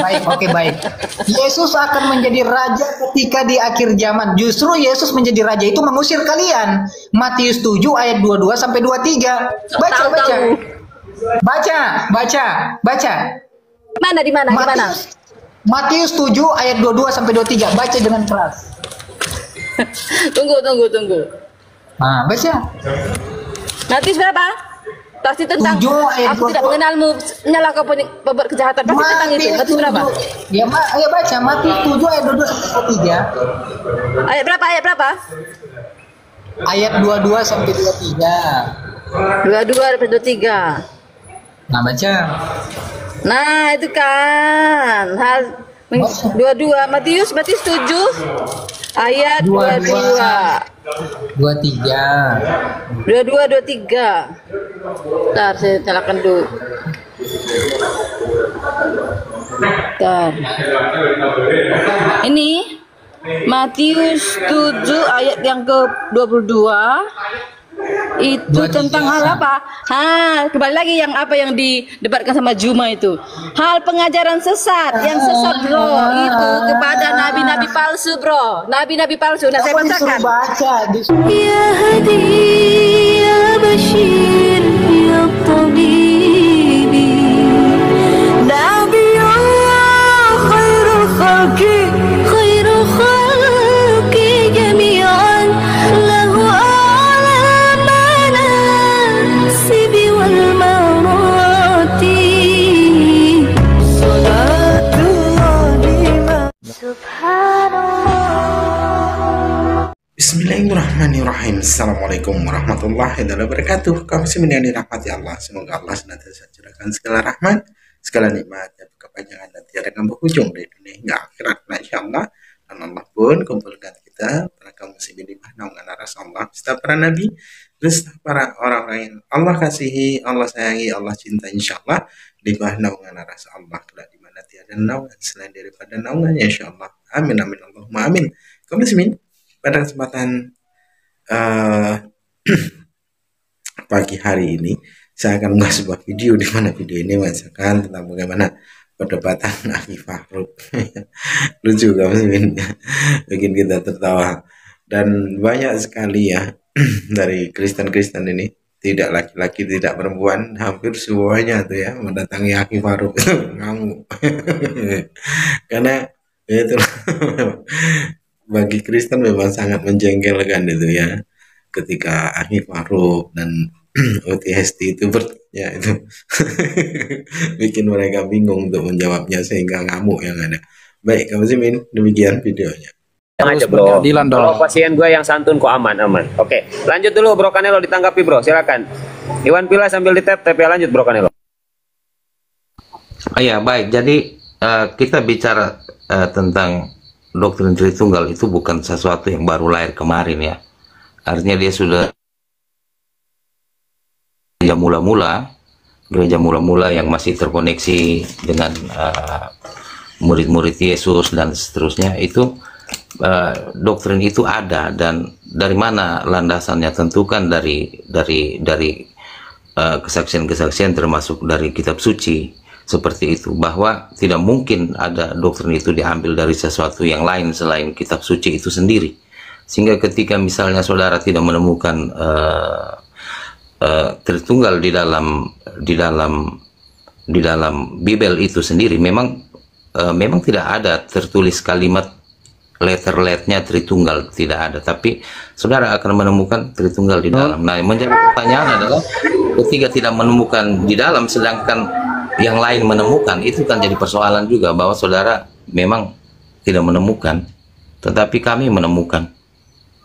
baik, oke baik. Yesus akan menjadi raja ketika di akhir zaman. Justru Yesus menjadi raja itu mengusir kalian. Matius 7 ayat 22 sampai 23. Baca, baca. Baca, baca, baca. Mana di mana? Di mana? Matius 7 ayat 22 sampai 23. Baca dengan keras. Tunggu. Nah, baca. Matius berapa? Pasti tentang 7 ayat aku tidak mengenalmu, nyala kau berbuat kejahatan. Pasti tentang itu. Matius berapa? Ya, ayo baca Matius 7 ayat 22 sampai 23. Ayat berapa? Ayat 22 sampai 23. 22 sampai 23. Nah, baca. Nah, itu kan. 22 Matius 7 ayat 22. 23. 23. Bentar, saya nyalakan dulu. Bentar. Ini Matius 7 ayat yang ke-22. Itu tentang hal apa? Kembali lagi yang apa yang didebatkan sama Juma itu. Hal pengajaran sesat, yang sesat bro, itu kepada nabi-nabi palsu bro. Nabi-nabi palsu. Nah, saya bacakan. Ya hadi ya bashir ya tabibi nabi Allah khairul khalqi jami'an lahu Bismillahirrahmanirrahim. Assalamualaikum warahmatullahi wabarakatuh. Kaum muslimin yang dirahmati Allah, semoga Allah senantiasa curahkan segala rahmat, segala nikmat dan kepanjangan dan tiada akan berujung dari dunia hingga akhirat. Nah, insyaallah dan Allah pun kumpulkan kita para kaum muslimin di bawah naungan Rasulullah, serta para nabi, serta para orang-orang yang Allah kasihi, Allah sayangi, Allah cinta, insyaallah di bawah naungan Rasulullah, di mana tiada naungan selain daripada naungannya, insyaallah. Amin amin Allahumma amin. Kaum muslimin, pada kesempatan pagi hari ini saya akan mengulas sebuah video di mana video ini menceritakan tentang bagaimana perdebatan Akhi Fahruk. Lucu kaum muslimin, bikin kita tertawa, dan banyak sekali ya dari Kristen-Kristen ini, tidak laki-laki tidak perempuan, hampir semuanya tuh ya mendatangi Akhi Fahruk ngamuk. Karena itu bagi Kristen memang sangat menjengkelkan itu ya, ketika Akhi Fahruk dan OTST itu bertanya itu bikin mereka bingung untuk menjawabnya sehingga ngamuk yang ada. Baik kaum muslimin, demikian videonya. Aja bro, kalau pasien gue yang santun kok aman. Oke, lanjut dulu bro Kanelo, ditanggapi bro, silakan. Iwan Pila sambil di tap ya, lanjut bro Kanelo. Ya baik, jadi kita bicara tentang doktrin Tritunggal itu bukan sesuatu yang baru lahir kemarin ya. Artinya dia sudah gereja mula-mula yang masih terkoneksi dengan murid-murid Yesus dan seterusnya, itu doktrin itu ada. Dan dari mana landasannya? Tentu kan dari kesaksian-kesaksian, termasuk dari kitab suci. Seperti itu, bahwa tidak mungkin ada doktrin itu diambil dari sesuatu yang lain selain kitab suci itu sendiri. Sehingga ketika misalnya saudara tidak menemukan Tritunggal di dalam Bible itu sendiri, memang tidak ada tertulis kalimat letter-letternya Tritunggal, tidak ada. Tapi saudara akan menemukan Tritunggal di dalam. Nah, menjadi pertanyaan adalah ketika tidak menemukan di dalam, sedangkan yang lain menemukan, itu kan jadi persoalan juga, bahwa saudara memang tidak menemukan, tetapi kami menemukan.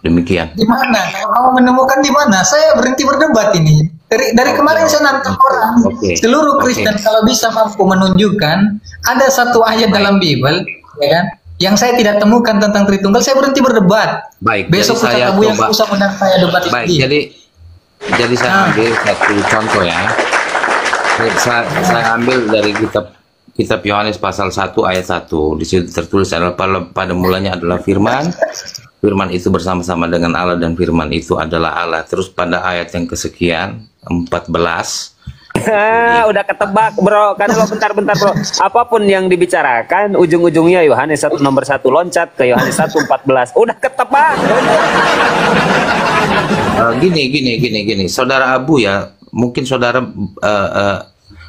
Demikian. Di mana? Kalau kamu menemukan di mana? Saya berhenti berdebat ini. Dari kemarin saya nantang orang, seluruh Kristen kalau bisa mampu menunjukkan ada satu ayat dalam Bible, ya kan, yang saya tidak temukan tentang Tritunggal, saya berhenti berdebat. Baik. Besok saya coba. Usah saya debat. Baik. Jadi saya ambil satu contoh ya. Saya ambil dari kitab Yohanes pasal 1 ayat 1. Di situ tertulis adalah pada mulanya adalah firman. Firman itu bersama-sama dengan Allah dan firman itu adalah Allah. Terus pada ayat yang kesekian 14 Udah ketebak bro, karena lo bentar-bentar bro. Apapun yang dibicarakan, ujung-ujungnya Yohanes 1 nomor 1 loncat ke Yohanes 1:14. Udah ketebak. Gini, saudara Abu ya, mungkin saudara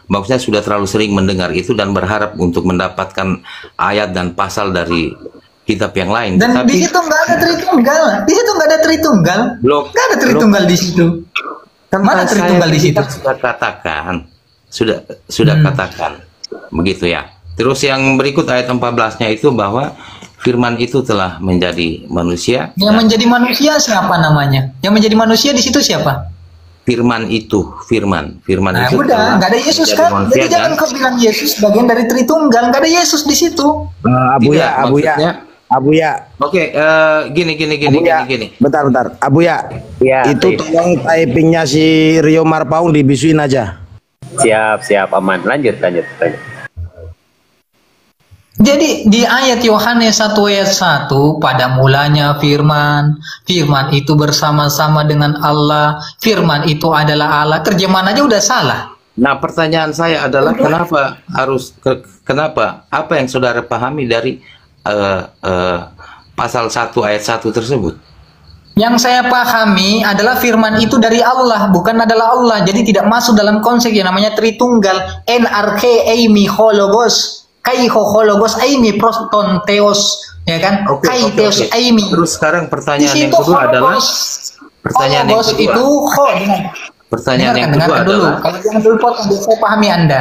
maksudnya sudah terlalu sering mendengar itu dan berharap untuk mendapatkan ayat dan pasal dari kitab yang lain. Dan tapi di situ nggak ada Tritunggal. Di situ nggak ada Tritunggal. Nggak ada Tritunggal di situ. Mana Tritunggal di situ? Sudah katakan, sudah katakan, begitu ya. Terus yang berikut ayat 14-nya itu bahwa Firman itu telah menjadi manusia. Yang menjadi manusia siapa namanya? Yang menjadi manusia di situ siapa? Firman itu, Firman Nah, itu. udah, nggak ada Yesus kan? Jadi jangan kau bilang Yesus bagian dari Tritunggal, nggak ada Yesus di situ. Abu ya. Oke, gini. Bentar. Abu ya. Ya, Itu tolong typingnya si Rio Marpaung dibisuin aja. Siap, aman. Lanjut. Jadi di ayat Yohanes 1 ayat 1, pada mulanya Firman itu bersama-sama dengan Allah, Firman itu adalah Allah. Terjemahan aja udah salah. Nah, pertanyaan saya adalah kenapa apa yang saudara pahami dari pasal 1 ayat 1 tersebut? Yang saya pahami adalah Firman itu dari Allah, bukan adalah Allah. Jadi tidak masuk dalam konsep yang namanya Tritunggal. NRK Eimi Hologos. Kai hologos aimi proston theos, ya kan? Kai theos aimi. Terus sekarang pertanyaan yang kedua adalah pertanyaan yang kedua. Itu Pertanyaan yang kedua dulu. adalah Kalau jangan dulu potong, saya pahami Anda.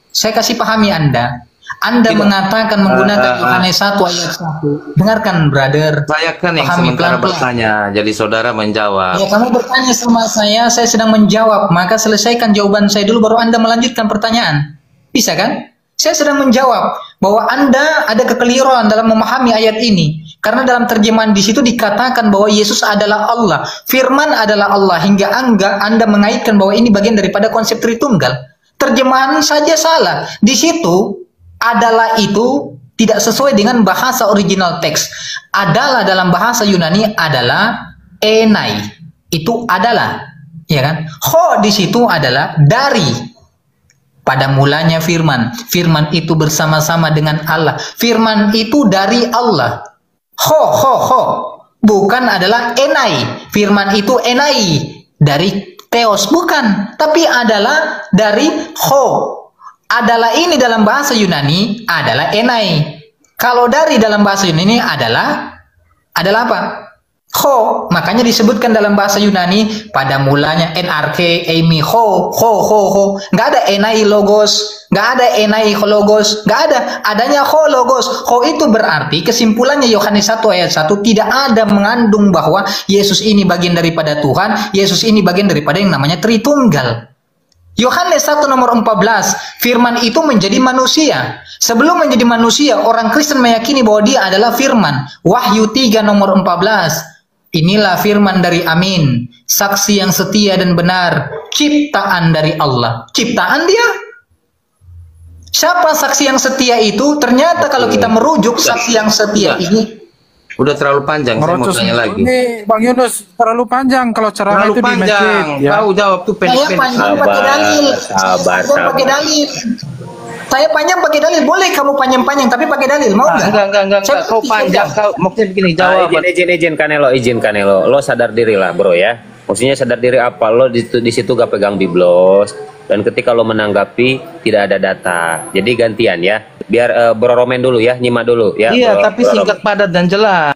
Saya kasih pahami Anda. Anda mengatakan menggunakan Yohanes 1 ayat 1. Dengarkan, brother. Saya kan yang pahami sementara pelan-pelan. bertanya, jadi saudara menjawab. Ya, kamu bertanya sama saya sedang menjawab. Maka selesaikan jawaban saya dulu, baru Anda melanjutkan pertanyaan. Bisa kan? Saya sedang menjawab bahwa Anda ada kekeliruan dalam memahami ayat ini. Karena dalam terjemahan di situ dikatakan bahwa Yesus adalah Allah, Firman adalah Allah, hingga Anda mengaitkan bahwa ini bagian daripada konsep Tritunggal. Terjemahan saja salah. Di situ adalah itu tidak sesuai dengan bahasa original teks. Adalah dalam bahasa Yunani adalah enai. Itu adalah, ya kan? Ho di situ adalah dari. Pada mulanya Firman itu bersama-sama dengan Allah. Firman itu dari Allah. Ho. Bukan adalah enai. Firman itu enai. Dari theos, bukan. Tapi adalah dari ho. Adalah ini dalam bahasa Yunani adalah enai. Kalau dari dalam bahasa Yunani adalah apa? Ho, makanya disebutkan dalam bahasa Yunani pada mulanya NRK Eimi ho. Nggak ada enai logos, nggak ada enai logos, nggak ada. Adanya ho logos. Ho itu berarti kesimpulannya Yohanes 1 ayat 1 tidak ada mengandung bahwa Yesus ini bagian daripada Tuhan, Yesus ini bagian daripada yang namanya Tritunggal. Yohanes 1 nomor 14, Firman itu menjadi manusia. Sebelum menjadi manusia, orang Kristen meyakini bahwa dia adalah Firman. Wahyu 3 nomor 14. Inilah firman dari Amin, saksi yang setia dan benar, ciptaan dari Allah. Ciptaan dia? Siapa saksi yang setia itu? Ternyata kalau kita merujuk saksi yang setia ini, udah terlalu panjang, saya mau tanya lagi. Ini Bang Yunus terlalu panjang kalau ceramah itu di masjid. Ya. Tahu jawab tuh saya panjang pakai dalil. Sabar. Pakai dalil. Saya panjang pakai dalil. Boleh kamu panjang-panjang tapi pakai dalil. Mau nggak? Enggak. Kau panjang. Kau maksudnya begini, jawab. Izin Kanelo. Lo sadar diri lah, bro ya. Maksudnya sadar diri apa? Lo di situ gak pegang biblos. Dan ketika lo menanggapi tidak ada data. Jadi gantian ya. Biar Bro Romen dulu ya, nyimak dulu ya. Iya, tapi singkat, padat dan jelas.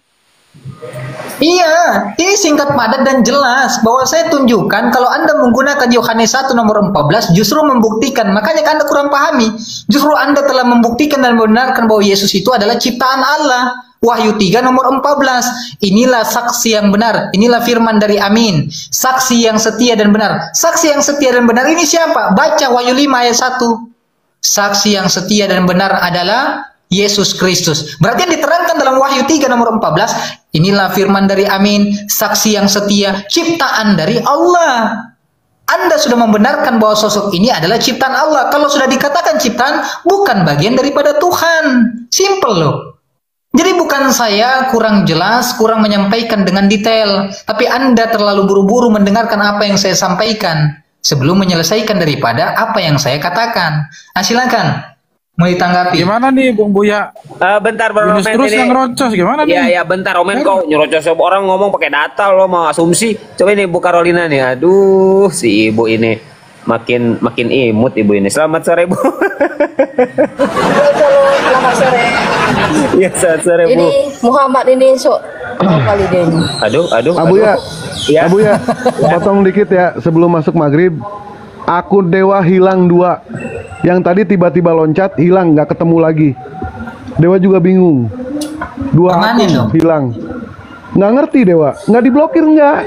Iya, ini singkat padat dan jelas bahwa saya tunjukkan kalau Anda menggunakan Yohanes 1 nomor 14 justru membuktikan, makanya Anda kurang pahami. Justru Anda telah membuktikan dan membenarkan bahwa Yesus itu adalah ciptaan Allah. Wahyu 3 nomor 14. Inilah saksi yang benar, inilah firman dari Amin, saksi yang setia dan benar. Saksi yang setia dan benar ini siapa? Baca Wahyu 5 ayat 1. Saksi yang setia dan benar adalah Yesus Kristus. Berarti yang diterangkan dalam Wahyu 3 nomor 14, inilah firman dari Amin, saksi yang setia, ciptaan dari Allah. Anda sudah membenarkan bahwa sosok ini adalah ciptaan Allah. Kalau sudah dikatakan ciptaan, bukan bagian daripada Tuhan. Simple loh. Jadi bukan saya kurang jelas, kurang menyampaikan dengan detail, tapi Anda terlalu buru-buru mendengarkan apa yang saya sampaikan. sebelum menyelesaikan daripada apa yang saya katakan. Nah, silakan mau ditanggapi. Gimana nih Bung Buya? Bentar Bro Yunus Romen terus ini. yang rocos gimana nih? Iya, bentar Romen, kau nyerocos orang ngomong pakai data, lo mau asumsi. Coba ini Bu Carolina nih. Aduh, si ibu ini makin imut ibu ini. Selamat sore Bu. Selamat sore. Iya, selamat sore Bu. Ini Muhammad ini kali dia ini. Aduh. Abu ya, Ya. Abu ya, potong dikit ya sebelum masuk maghrib. Akun Dewa hilang 2. Yang tadi tiba-tiba loncat hilang, nggak ketemu lagi. Dewa juga bingung. 2 Permanen akun dong. hilang. Nggak ngerti Dewa, nggak diblokir nggak,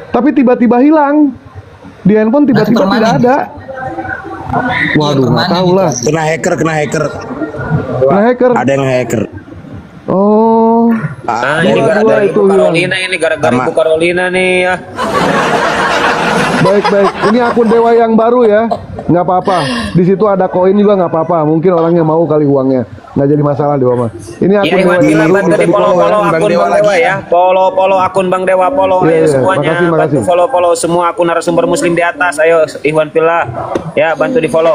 tapi tiba-tiba hilang. Di handphone tiba-tiba Berarti tidak permanen. ada. Waduh, nggak permanen tahu gitu. lah. Kena hacker. Kena hacker. Ada yang hacker. Oh, Nah, ini Dua gara-gara itu Ibu hilang. Carolina ini, gara-gara Sama. Ibu Carolina nih ya. baik. Ini akun Dewa yang baru ya, nggak apa-apa. Di situ ada koin juga nggak apa-apa. Mungkin orangnya mau kali uangnya, nggak jadi masalah Dewa mah. Ini akun Iya, Dewa Iwan yang Villa baru bantu bisa di di-follow follow ya. akun Bang Dewa ya. Follow akun Bang Dewa, follow Iya, ayo iya. semuanya. Makasih. Bantu follow semua akun narasumber muslim di atas. Ayo Iwan Villa ya, bantu di follow.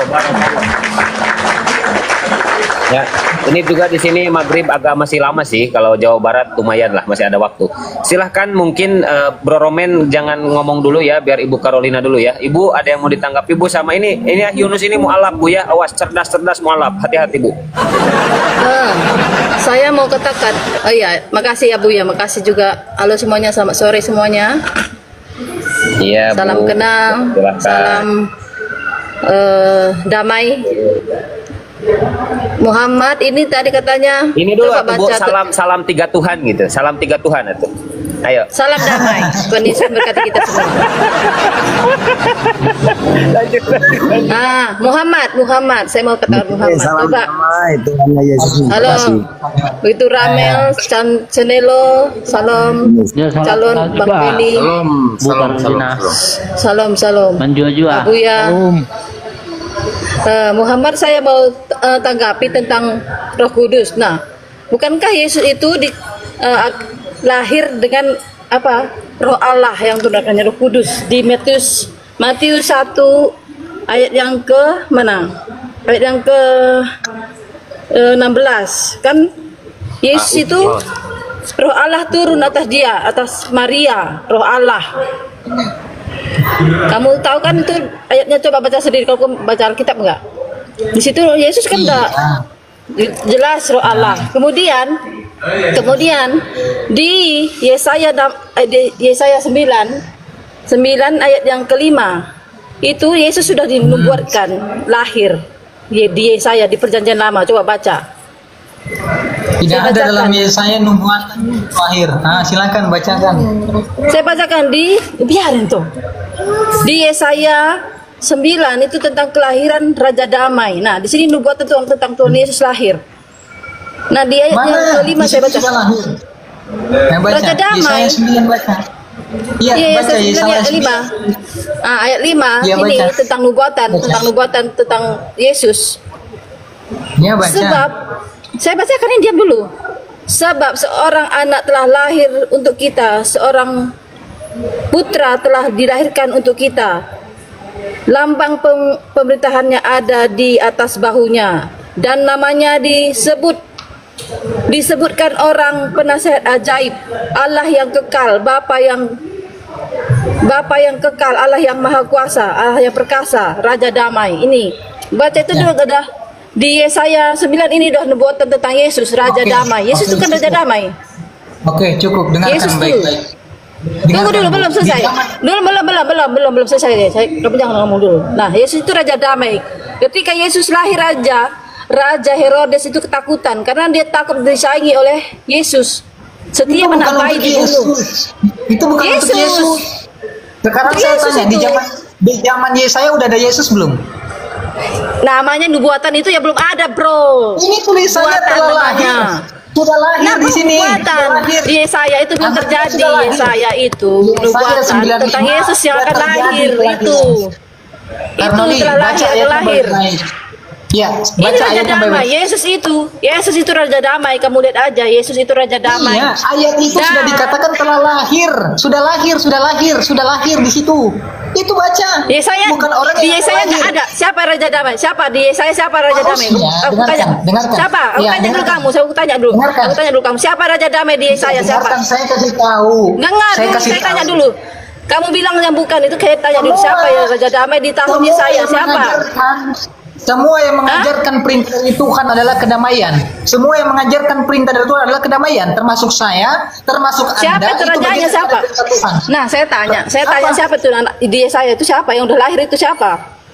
Ya, ini juga di sini maghrib agak masih lama sih. Kalau Jawa Barat lumayan lah, masih ada waktu. Silahkan mungkin Bro Romen jangan ngomong dulu ya, biar Ibu Carolina dulu ya. Ibu ada yang mau ditanggapi Bu sama ini Yunus ini mualaf Bu ya. Awas, cerdas mualaf. Hati-hati Bu. Saya mau katakan, oh iya, makasih ya Bu ya, makasih juga. Halo semuanya, selamat sore semuanya. Iya, Bu. Salam kenal, Silahkan. salam damai. Muhammad ini tadi katanya. Ini dulu coba atuh, Bu, baca salam 3 Tuhan gitu. Salam 3 Tuhan itu. Ayo. salam damai. Kondisi berkati kita semua. Lanjut. Muhammad, saya mau katakan Muhammad. Coba. Itu namanya Yesus. Halo, begitu Ramel, Cenelo, salam, calon Bang Billy, salam. Abu ya. Muhammad, saya mau tanggapi tentang Roh Kudus. Nah, bukankah Yesus itu lahir dengan apa? Roh Allah yang tunarkannya Roh Kudus di Matius 1 ayat yang ke mana? Ayat yang ke 16 kan Yesus itu Roh Allah turun atas dia, atas Maria, Roh Allah. Kamu tahu kan itu ayatnya, coba baca sendiri kalau kamu baca Alkitab enggak? Di situ Yesus kan enggak jelas Roh Allah. Kemudian di Yesaya 9 ayat yang kelima itu Yesus sudah dinubuatkan lahir di Yesaya di Perjanjian Lama. Coba baca. Tidak Saya ada bacakan. dalam Yesaya nubuatan lahir. Silakan bacakan. Saya bacakan biarin tuh. Di Yesaya 9 itu tentang kelahiran Raja Damai. Nah, di sini nubuatan tentang Tuhan Yesus lahir. Nah, di ayat yang kelima Di saya situ baca. sudah lahir. Baca. Raja Damai. Yesaya 9 baca. Iya, Iya, baca Yesaya 9 Yesaya ayat 5. 9. Ayat 5 Iya, ini baca. tentang nubuatan, tentang Yesus. Iya, baca. Sebab saya bacakan ini, diam dulu. Sebab seorang anak telah lahir untuk kita, seorang putra telah dilahirkan untuk kita. Lambang pemerintahannya ada di atas bahunya, dan namanya disebutkan orang penasihat ajaib, Allah yang kekal, Bapa yang kekal, Allah yang maha kuasa, Allah yang perkasa, Raja Damai. Ini baca itu dulu ada di Yesaya 9 ini udah nubuatan tentang Yesus, Raja Damai. Yesus itu kan Raja Damai. Oke, cukup. Dengarkan Yesus baik-baik. Tunggu dulu, belum selesai. Belum selesai deh. Kamu jangan ngomong dulu. Nah, Yesus itu Raja Damai. Ketika Yesus lahir Raja Herodes itu ketakutan karena dia takut disaingi oleh Yesus. Setiap Itu anak bukan bayi untuk dibunuh. Yesus. Itu bukan untuk Yesus. Yesus. Sekarang Untuk saya Yesus tanya, itu. di zaman Yesaya udah ada Yesus belum? Namanya nubuatan itu ya belum ada, bro. Ini tulisannya Nubuatan telah namanya. lahir. Sudah lahir Nah, di sini. nubuatan Sudah lahir. di Yesaya itu belum Anak terjadi. sudah lahir. Yesaya itu Yesaya nubuatan 95 tentang Yesus yang sudah akan terjadi lahir kelahiran. itu. Karena Itu telah baca lahir, ayatnya lahir. baik-baik. Ya, Ini baca raja ayatnya damai. baik-baik. Yesus itu raja damai. Kamu lihat aja, Yesus itu raja damai. Iya, ayat itu sudah Dan- dikatakan telah lahir, sudah lahir di situ. Itu baca. Yesaya, Bukan orang di yang Yesaya nggak lahir. ada. Siapa raja damai? Siapa di Yesaya? Siapa raja damai? Harusnya, Aku tanya. dengarkan. Siapa? Aku Ya, tanya dulu dengarkan. kamu. Saya tanya dulu. Dengarkan. Aku tanya dulu kamu. Siapa raja damai di Yesaya? Siapa? Dengarkan, saya kasih tahu. Dengar dulu. Saya tanya dulu. Kamu bilang yang bukan itu. Saya tanya dulu. Siapa ya raja damai di tahun Semua Yesaya? yang Siapa? Semua yang mengajarkan perintah dari Tuhan adalah kedamaian. Semua yang mengajarkan perintah dari Tuhan adalah kedamaian, termasuk saya, termasuk Siapa Anda. itu rajanya? bagian Siapa? dari perintah Tuhan. Nah, saya tanya Apa? siapa itu anak di Yesaya itu siapa? Yang udah lahir itu siapa?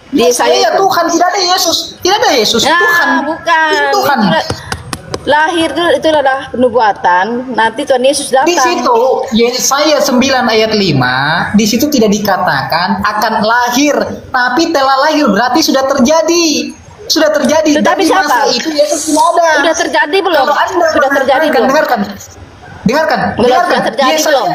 Di Saya Yesaya itu. Tuhan, tidak ada Yesus. Tidak ada Yesus, Nah, Tuhan. bukan. Itu Tuhan. Lahir itu adalah penubuatan. Nanti Tuhan Yesus datang. Di situ Yesaya 9 ayat 5, di situ tidak dikatakan akan lahir, tapi telah lahir, berarti sudah terjadi. Sudah terjadi. Tetapi Dan di masa siapa? itu Yesus tidak ada. Sudah terjadi belum? Kalau Anda Sudah terjadi belum? Dengarkan. Belum sudah terjadi belum?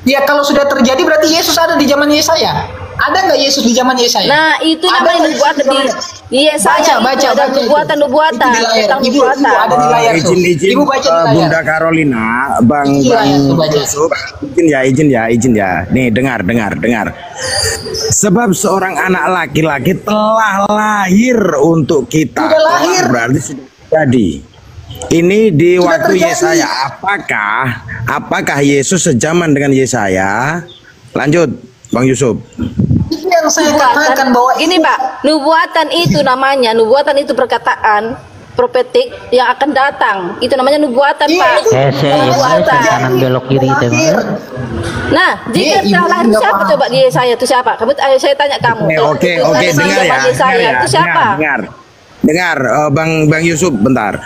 Ya, kalau sudah terjadi berarti Yesus ada di zaman Yesaya. Ada nggak Yesus di zaman Yesaya? Nah, itu Ada namanya nggak nubuatan Yesus di Yesaya. baca, Ada itu. nubuatan-nubuatan Itu di layar. tentang Ibu nubuatan. ada di layar tuh. izin Ibu baca di layar. Bunda Carolina, Bang Iya, itu baca. Yusuf, izin ya. Nih dengar. Sebab seorang anak laki-laki telah lahir untuk kita. Sudah lahir. Berarti sudah jadi. Ini di Sudah waktu terjadi. Yesaya. Apakah Yesus sejaman dengan Yesaya? Lanjut, Bang Yusuf. Itu yang saya katakan bahwa Ini Pak, nubuatan itu namanya, nubuatan itu perkataan profetik yang akan datang. Itu namanya nubuatan, Iya, Pak. itu Nubuatan. kanan belok kiri itu. Nah, jika Ibu telah lahir nggak siapa paham. coba di Yesaya itu siapa? Saya tanya kamu. Oke, Itu ada di dengar zaman ya. Yesaya itu siapa? Dengar, Bang Yusuf, bentar.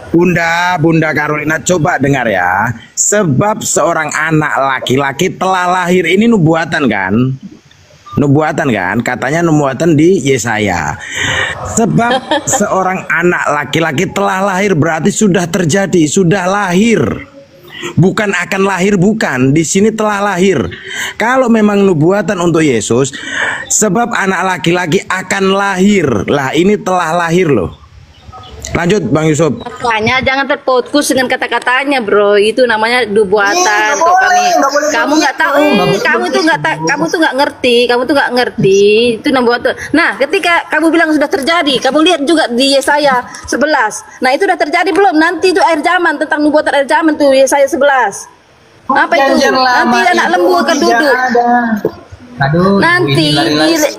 Bunda Carolina, coba dengar ya. Sebab seorang anak laki-laki telah lahir, ini nubuatan kan? Katanya nubuatan di Yesaya. Sebab seorang anak laki-laki telah lahir, berarti sudah terjadi, sudah lahir. Bukan akan lahir, bukan. Di sini telah lahir. Kalau memang nubuatan untuk Yesus, sebab anak laki-laki akan lahir. Lah, ini telah lahir loh. Lanjut, Bang Yusuf. Makanya jangan terfokus dengan kata-katanya, bro. Itu namanya nubuatan. Iya, nggak Kok boleh, nggak boleh kamu begitu. nggak tahu, Nggak boleh kamu tuh nggak ngerti. Itu nubuatan. Nah, ketika kamu bilang sudah terjadi, kamu lihat juga di Yesaya 11. Nah, itu sudah terjadi belum? Nanti itu akhir zaman, tentang nubuatan akhir zaman tuh Yesaya 11. Apa itu? Perjanjian lama Nanti anak itu lembu akan tidak duduk. ada. Aduh, Nanti ini lari-lari.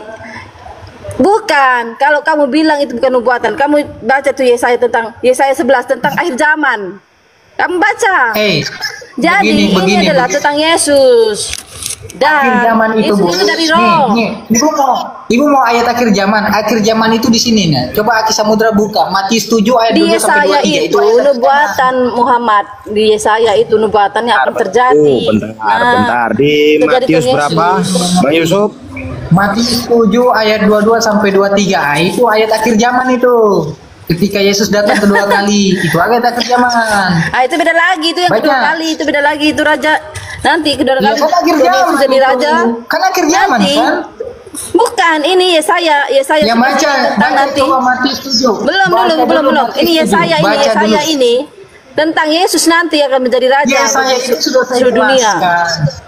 bukan, kalau kamu bilang itu bukan nubuatan, kamu baca tuh Yesaya 11 tentang akhir zaman. Kamu baca. Jadi ini adalah tentang Yesus. Dan Akhir zaman itu, Bu. Yesus itu dari roh. Nih, Ibu mau ayat akhir zaman. Akhir zaman itu di sini nih. Coba Aki Samudra buka Matius 7 ayat Di 2 sampai Yesaya 23 itu nubuatan Muhammad. Di Yesaya itu nubuatan yang akan terjadi. Bentar. Di terjadi Matius ke berapa, Yesus. Bang Yusuf? Matius 7 ayat 22 sampai 23. Itu ayat akhir zaman itu. Ketika Yesus datang kedua kali, itu ayat akhir zaman. Ah, itu beda lagi, itu yang Baca. kedua kali, itu beda lagi, itu raja. Nanti kedua Ya, kali kan akhir Yesus zaman jadi itu. raja. Kan akhir zaman, Nanti. kan? Bukan, ini Yesaya Ya baca, tentang nanti. coba Matius 7. Belum. Matius Ini 7. Yesaya Baca dulu. ini tentang Yesus nanti akan menjadi raja Yesaya itu sudah saya seluruh dunia. jelaskan.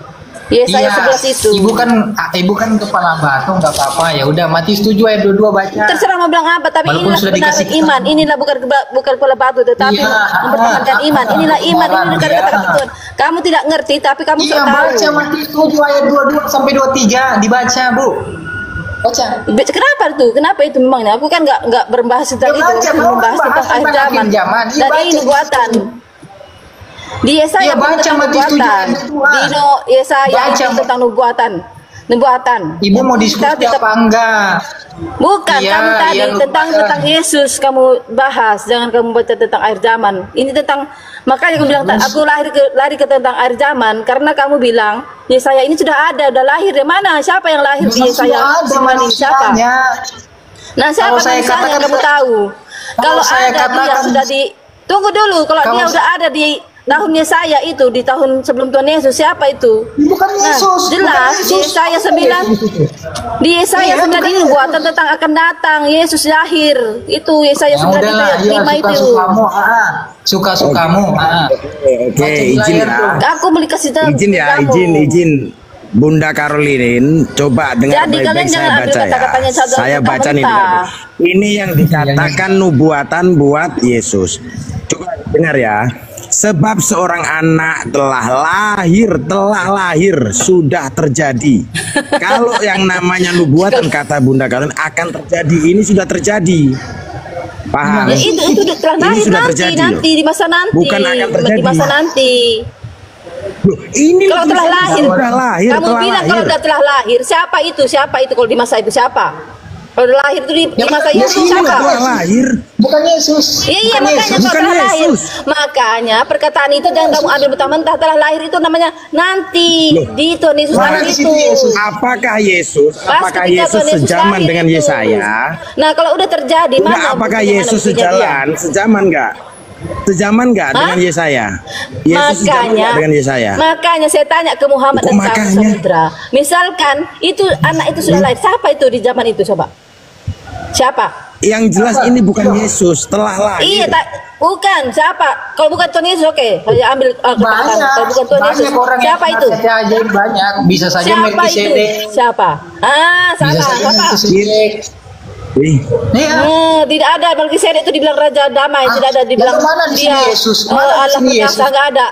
Yesaya Iya, 11 itu. Ibu kan kepala batu, nggak apa-apa. Ya udah, Matius 7 ayat 22 baca. Terserah mau bilang apa, tapi Walaupun inilah sudah kebenaran dikasih iman. Inilah bukan kepala batu, tetapi Iya, mempertahankan iman. Inilah iman, ini iya. kata-kata Tuhan. Kamu tidak ngerti, tapi kamu Iya, sudah baca tahu. Matius 7 ayat 22 sampai 23, dibaca, Bu. Baca. Kenapa tuh? Kenapa itu memangnya? Aku kan nggak berbahas tentang Ya, itu, baca, aku membahas tentang akhir zaman. Iya, Dan baca ini nubuatan. Di Yesaya Iya, baca tentang Matius 7 nubuatan. ayat 22. Di Yesaya Baca. itu tentang nubuatan. Ibu mau diskusi apa enggak? Bukan, Iya, kamu tadi iya, tentang Yesus kamu bahas, jangan kamu baca tentang akhir zaman. Ini tentang, makanya aku bilang aku lari ke tentang akhir zaman karena kamu bilang Yesaya ini sudah ada, udah lahir. Di mana? Siapa yang lahir di Yesaya? Siapa? Nah, siapa Kalau saya manusianya katakan, kamu tahu? Kalau saya ada dia katakan- sudah di, tunggu dulu, kalau dia Kalau- udah ada di tahun Yesaya itu di tahun sebelum Tuhan Yesus siapa itu? Bukan Yesus. Jelas bukan di Yesaya 9. Di Yesaya 9 ini buatan tentang akan datang Yesus lahir. Itu Yesaya 9 itu ayat 5 itu. Suka-sukamu. Oke, izin ya. Aku beli kasih tahu. Izin ya, izin. Bunda Caroline, coba dengar baik-baik saya baca ya. Saya baca nih. Ini yang dikatakan nubuatan buat Yesus. Coba dengar ya. Sebab seorang anak telah lahir sudah terjadi. Kalau yang namanya nubuatan kata Bunda Caroline akan terjadi, ini sudah terjadi. Paham? Ya, itu telah lahir nanti di masa nanti. Bukan akan terjadi. Di masa nanti. Ini kalau telah lahir, kamu bilang lahir. Kalau telah lahir, siapa itu kalau di masa itu siapa? Kalau lahir itu di masa Yesus siapa? Telah lahir. Bukan Yesus. Iya, makanya kalau telah lahir. Makanya perkataan itu jangan kamu ambil mentah-mentah. Telah lahir itu namanya nanti. Di Tuhan Yesus lahir itu. Apakah Yesus sejaman dengan Yesaya? Nah, kalau udah terjadi, mana? Apakah Yesus sejaman nggak? Sejaman nggak dengan Yesaya? Yesus sejaman dengan Yesaya. Makanya saya tanya ke Muhammad dan Kamu Samudra. Misalkan itu anak itu sudah lahir, siapa itu di zaman itu coba? Siapa? Yang jelas ini bukan Yesus, telah lahir. Iya, bukan. Siapa? Kalau bukan Tuhan Yesus, oke. Saya ambil banyak. Kalau bukan Tuhan Yesus, siapa itu? Banyak. Bisa saja Melkisedek. Siapa? Siapa? Tidak ada Melkisedek itu dibilang raja damai, tidak ada dibilang dia Yesus. Allah perkasa, nggak ada.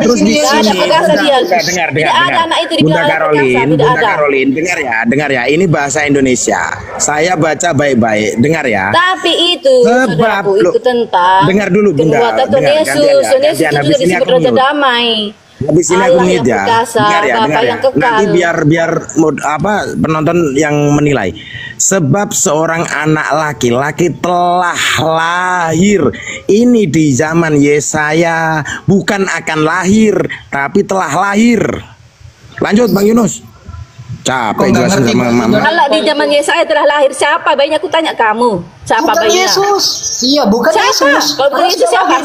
Terus di sini perkasa dia. Dengar. Tidak ada anak itu Bunda dibilang Caroline, dengar ya. Ini bahasa Indonesia. Saya baca baik-baik, dengar ya. Tapi itu saudaraku, itu tentang dengar dulu Bunda. Tuhan Yesus. Tuhan Yesus itu juga disebut raja damai. Habis ini aku mute ya. Dengar ya. Nanti biar penonton yang menilai. Sebab seorang anak laki-laki telah lahir. Ini di zaman Yesaya, bukan akan lahir, tapi telah lahir. Lanjut Bang Yunus. Capek jelasin sama mama. Kalau di zaman Yesaya telah lahir, siapa bayinya? Aku tanya kamu. Siapa bukan bayinya? Yesus. Iya, bukan Yesus. Kalau bukan Yesus siapa?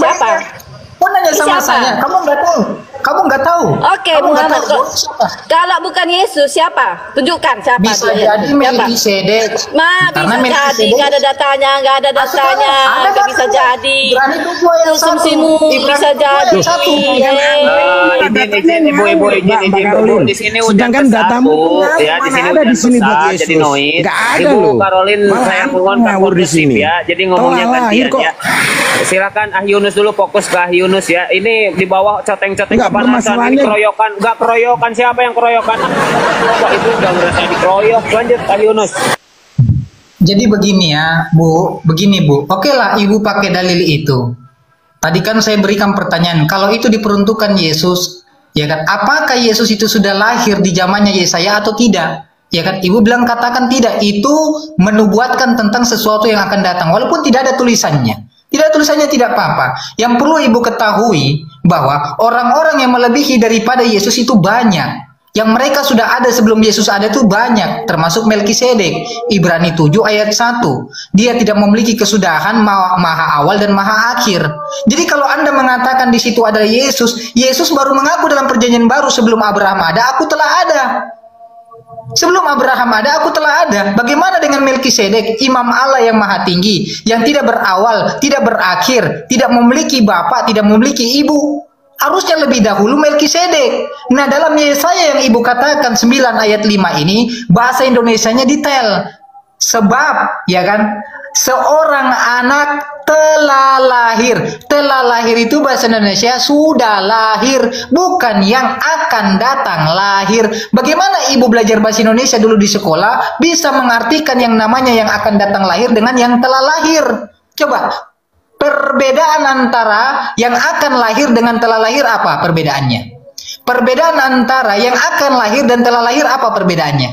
Kau nanya sama saya, kamu nggak tahu. Oke, Muhammad. Kalau bukan Yesus siapa? Tunjukkan siapa. Bisa jadi Melkisedek. Bisa jadi, nggak ada datanya, nggak bisa jadi. Konsumsimu bisa jadi. Ibu, di sini udah datamu ya, di sini ada di sini buat Yesus. Jadi noise. Nggak ada Ibu loh. Caroline, saya mohon ngawur di sini ya. Jadi ngomongnya gantian ya. Silakan Yunus dulu, fokus ke Yunus ya. Ini di bawah coteng-coteng kepanasan, ini keroyokan, nggak keroyokan, siapa yang keroyokan? Kok itu udah merasa dikeroyok. Lanjut Yunus. Jadi begini ya, Bu. Oke lah, Ibu pakai dalil itu. Tadi kan saya berikan pertanyaan, kalau itu diperuntukkan Yesus, ya kan? Apakah Yesus itu sudah lahir di zamannya Yesaya atau tidak? Ya kan? Ibu bilang katakan tidak. Itu menubuatkan tentang sesuatu yang akan datang, walaupun tidak ada tulisannya. Tidak tulisannya tidak apa-apa. Yang perlu Ibu ketahui bahwa orang-orang yang melebihi daripada Yesus itu banyak. Yang mereka sudah ada sebelum Yesus ada itu banyak, termasuk Melkisedek. Ibrani 7 ayat 1. Dia tidak memiliki kesudahan maha awal dan maha akhir. Jadi kalau Anda mengatakan di situ ada Yesus, Yesus baru mengaku dalam perjanjian baru, sebelum Abraham ada, aku telah ada. Sebelum Abraham ada, aku telah ada. Bagaimana dengan Melkisedek, imam Allah yang maha tinggi, yang tidak berawal, tidak berakhir, tidak memiliki bapak, tidak memiliki ibu? Harusnya lebih dahulu Melkisedek. Nah, dalam Yesaya yang Ibu katakan 9 ayat 5 ini, bahasa Indonesianya detail. Sebab, ya kan, seorang anak telah lahir. Telah lahir itu bahasa Indonesia sudah lahir, bukan yang akan datang lahir. Bagaimana Ibu belajar bahasa Indonesia dulu di sekolah bisa mengartikan yang namanya yang akan datang lahir dengan yang telah lahir? Coba, perbedaan antara yang akan lahir dengan telah lahir apa perbedaannya? Perbedaan antara yang akan lahir dan telah lahir apa perbedaannya?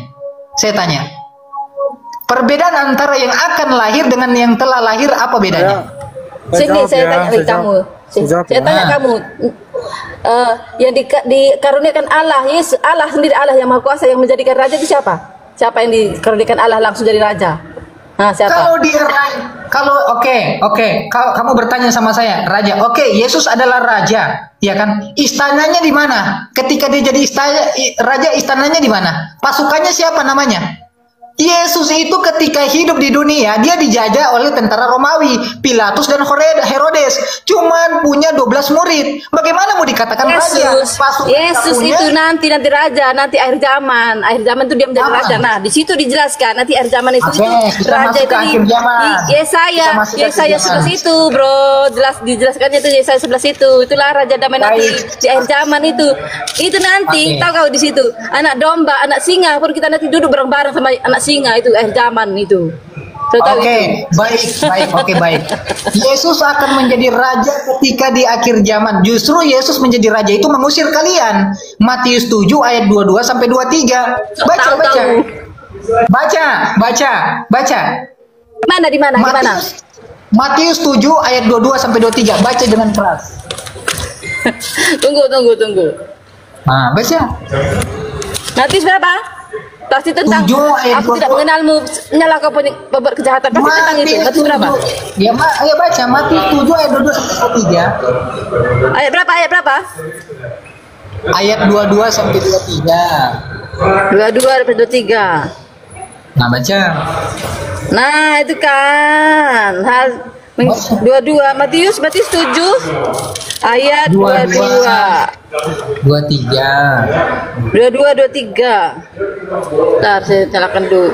Saya tanya. Perbedaan antara yang akan lahir dengan yang telah lahir apa bedanya? Sini saya tanya kamu. Saya tanya kamu. Yang dikaruniakan Allah, Yesus, Allah sendiri, Allah yang Maha Kuasa yang menjadikan raja itu siapa? Siapa yang dikaruniakan Allah langsung jadi raja? Nah, siapa? Kalau oke, kamu bertanya sama saya, raja. Oke, Yesus adalah raja. Ya kan? Istananya di mana? Ketika dia jadi raja, istananya di mana? Pasukannya siapa namanya? Yesus itu ketika hidup di dunia, dia dijajah oleh tentara Romawi, Pilatus dan Herodes. Cuman punya 12 murid. Bagaimana mau dikatakan raja? Yesus itu nanti raja, nanti akhir zaman. Akhir zaman itu dia menjadi raja. Nah, di situ dijelaskan nanti akhir zaman itu raja itu di Yesaya 11 itu, bro. Dijelaskannya itu Yesaya 11 itu. Itulah raja damai nanti di akhir zaman itu. Itu nanti tahu kau di situ. Anak domba, anak singa pun kita nanti duduk bareng-bareng sama anak singa itu akhir zaman itu. Oke, baik. Yesus akan menjadi raja ketika di akhir zaman. Justru Yesus menjadi raja itu mengusir kalian. Matius 7 ayat 22 sampai 23. Baca. Mana di mana? Matius 7 ayat 22 sampai 23. Baca dengan keras. Tunggu. Nah, baca. Matius berapa? Pasti tentang aku tidak mengenalmu, nyala kau pembuat kejahatan. Pasti tentang itu. Matius berapa? Ya, ayo baca Matius 7 ayat 22 sampai 23. Ayat berapa? Ayat 22 sampai 23. 22 sampai 23. Nah, baca. Nah, itu kan. 22 Matius 7 ayat 23. Bentar, saya nyalakan dulu.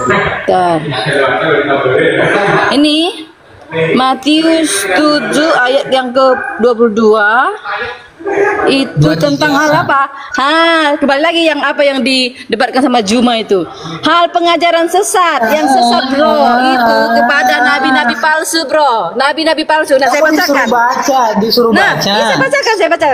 Bentar. Ini Matius 7 ayat yang ke-22 itu tentang hal apa? Kembali lagi yang apa yang didebatkan sama Juma itu. Hal pengajaran sesat, yang sesat bro, itu kepada nabi-nabi palsu bro. Nabi-nabi palsu. Nah, saya bacakan. Disuruh baca.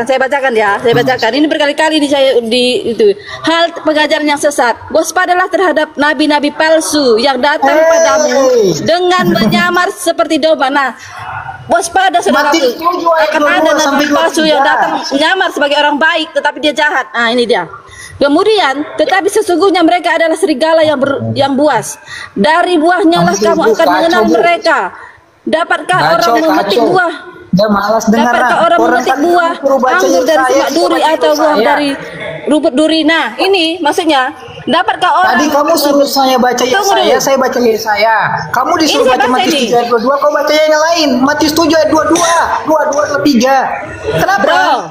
Saya bacakan ya. Ini berkali-kali itu. Hal pengajaran yang sesat. Waspadalah terhadap nabi-nabi palsu yang datang padamu dengan menyamar seperti domba. Nah, waspada saudaraku, akan ada nabi palsu yang datang menyamar sebagai orang baik tetapi dia jahat. Nah, ini dia. Kemudian, tetapi sesungguhnya mereka adalah serigala yang buas. Dari buahnya lah kamu akan mengenal mereka. Dapatkah orang memetik buah? Dapatkah orang memetik buah anggur dari semak duri atau buah dari rumput duri? Nah, ini maksudnya. Dapatkah orang? Tadi kamu suruh saya baca Yesaya, saya baca Yesaya. Kamu disuruh baca Matius 7 ayat 22, kau baca yang lain. Matius 7 ayat 22, 23. Kenapa? Bro,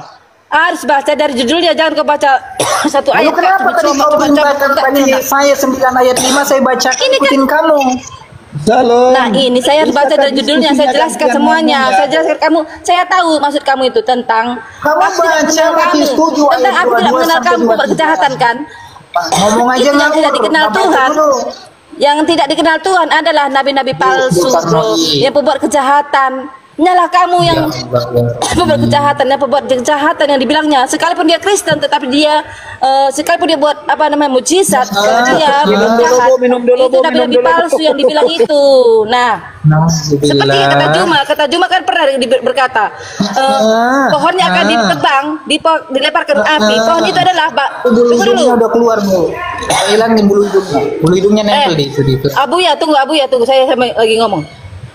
harus baca dari judulnya, jangan kau baca satu ayat. Kenapa tadi kau baca Yesaya 9 ayat 5, saya baca ikutin kamu. Nah, ini saya harus baca dari judulnya, saya jelaskan semuanya. Saya jelaskan kamu, saya tahu maksud kamu itu tentang aku tidak mengenal kamu berkejahatan kan? Ngomong aja yang tidak dikenal Tuhan. Yang tidak dikenal Tuhan adalah nabi-nabi palsu, bro. Yang pembuat kejahatan. Nyala kamu yang pembuat kejahatan, yang pembuat kejahatan yang dibilangnya. Sekalipun dia Kristen, tetapi dia sekalipun dia buat apa namanya mujizat, dia minum dulu, itu nabi-nabi palsu yang dibilang itu. Nah, seperti kata Juma kan pernah berkata, pohonnya akan ditebang, dilemparkan api. Pohon itu adalah bulu-hidungnya udah keluar, Bu. Hilangin bulu hidungnya nempel di itu. Abu ya, tunggu saya lagi ngomong.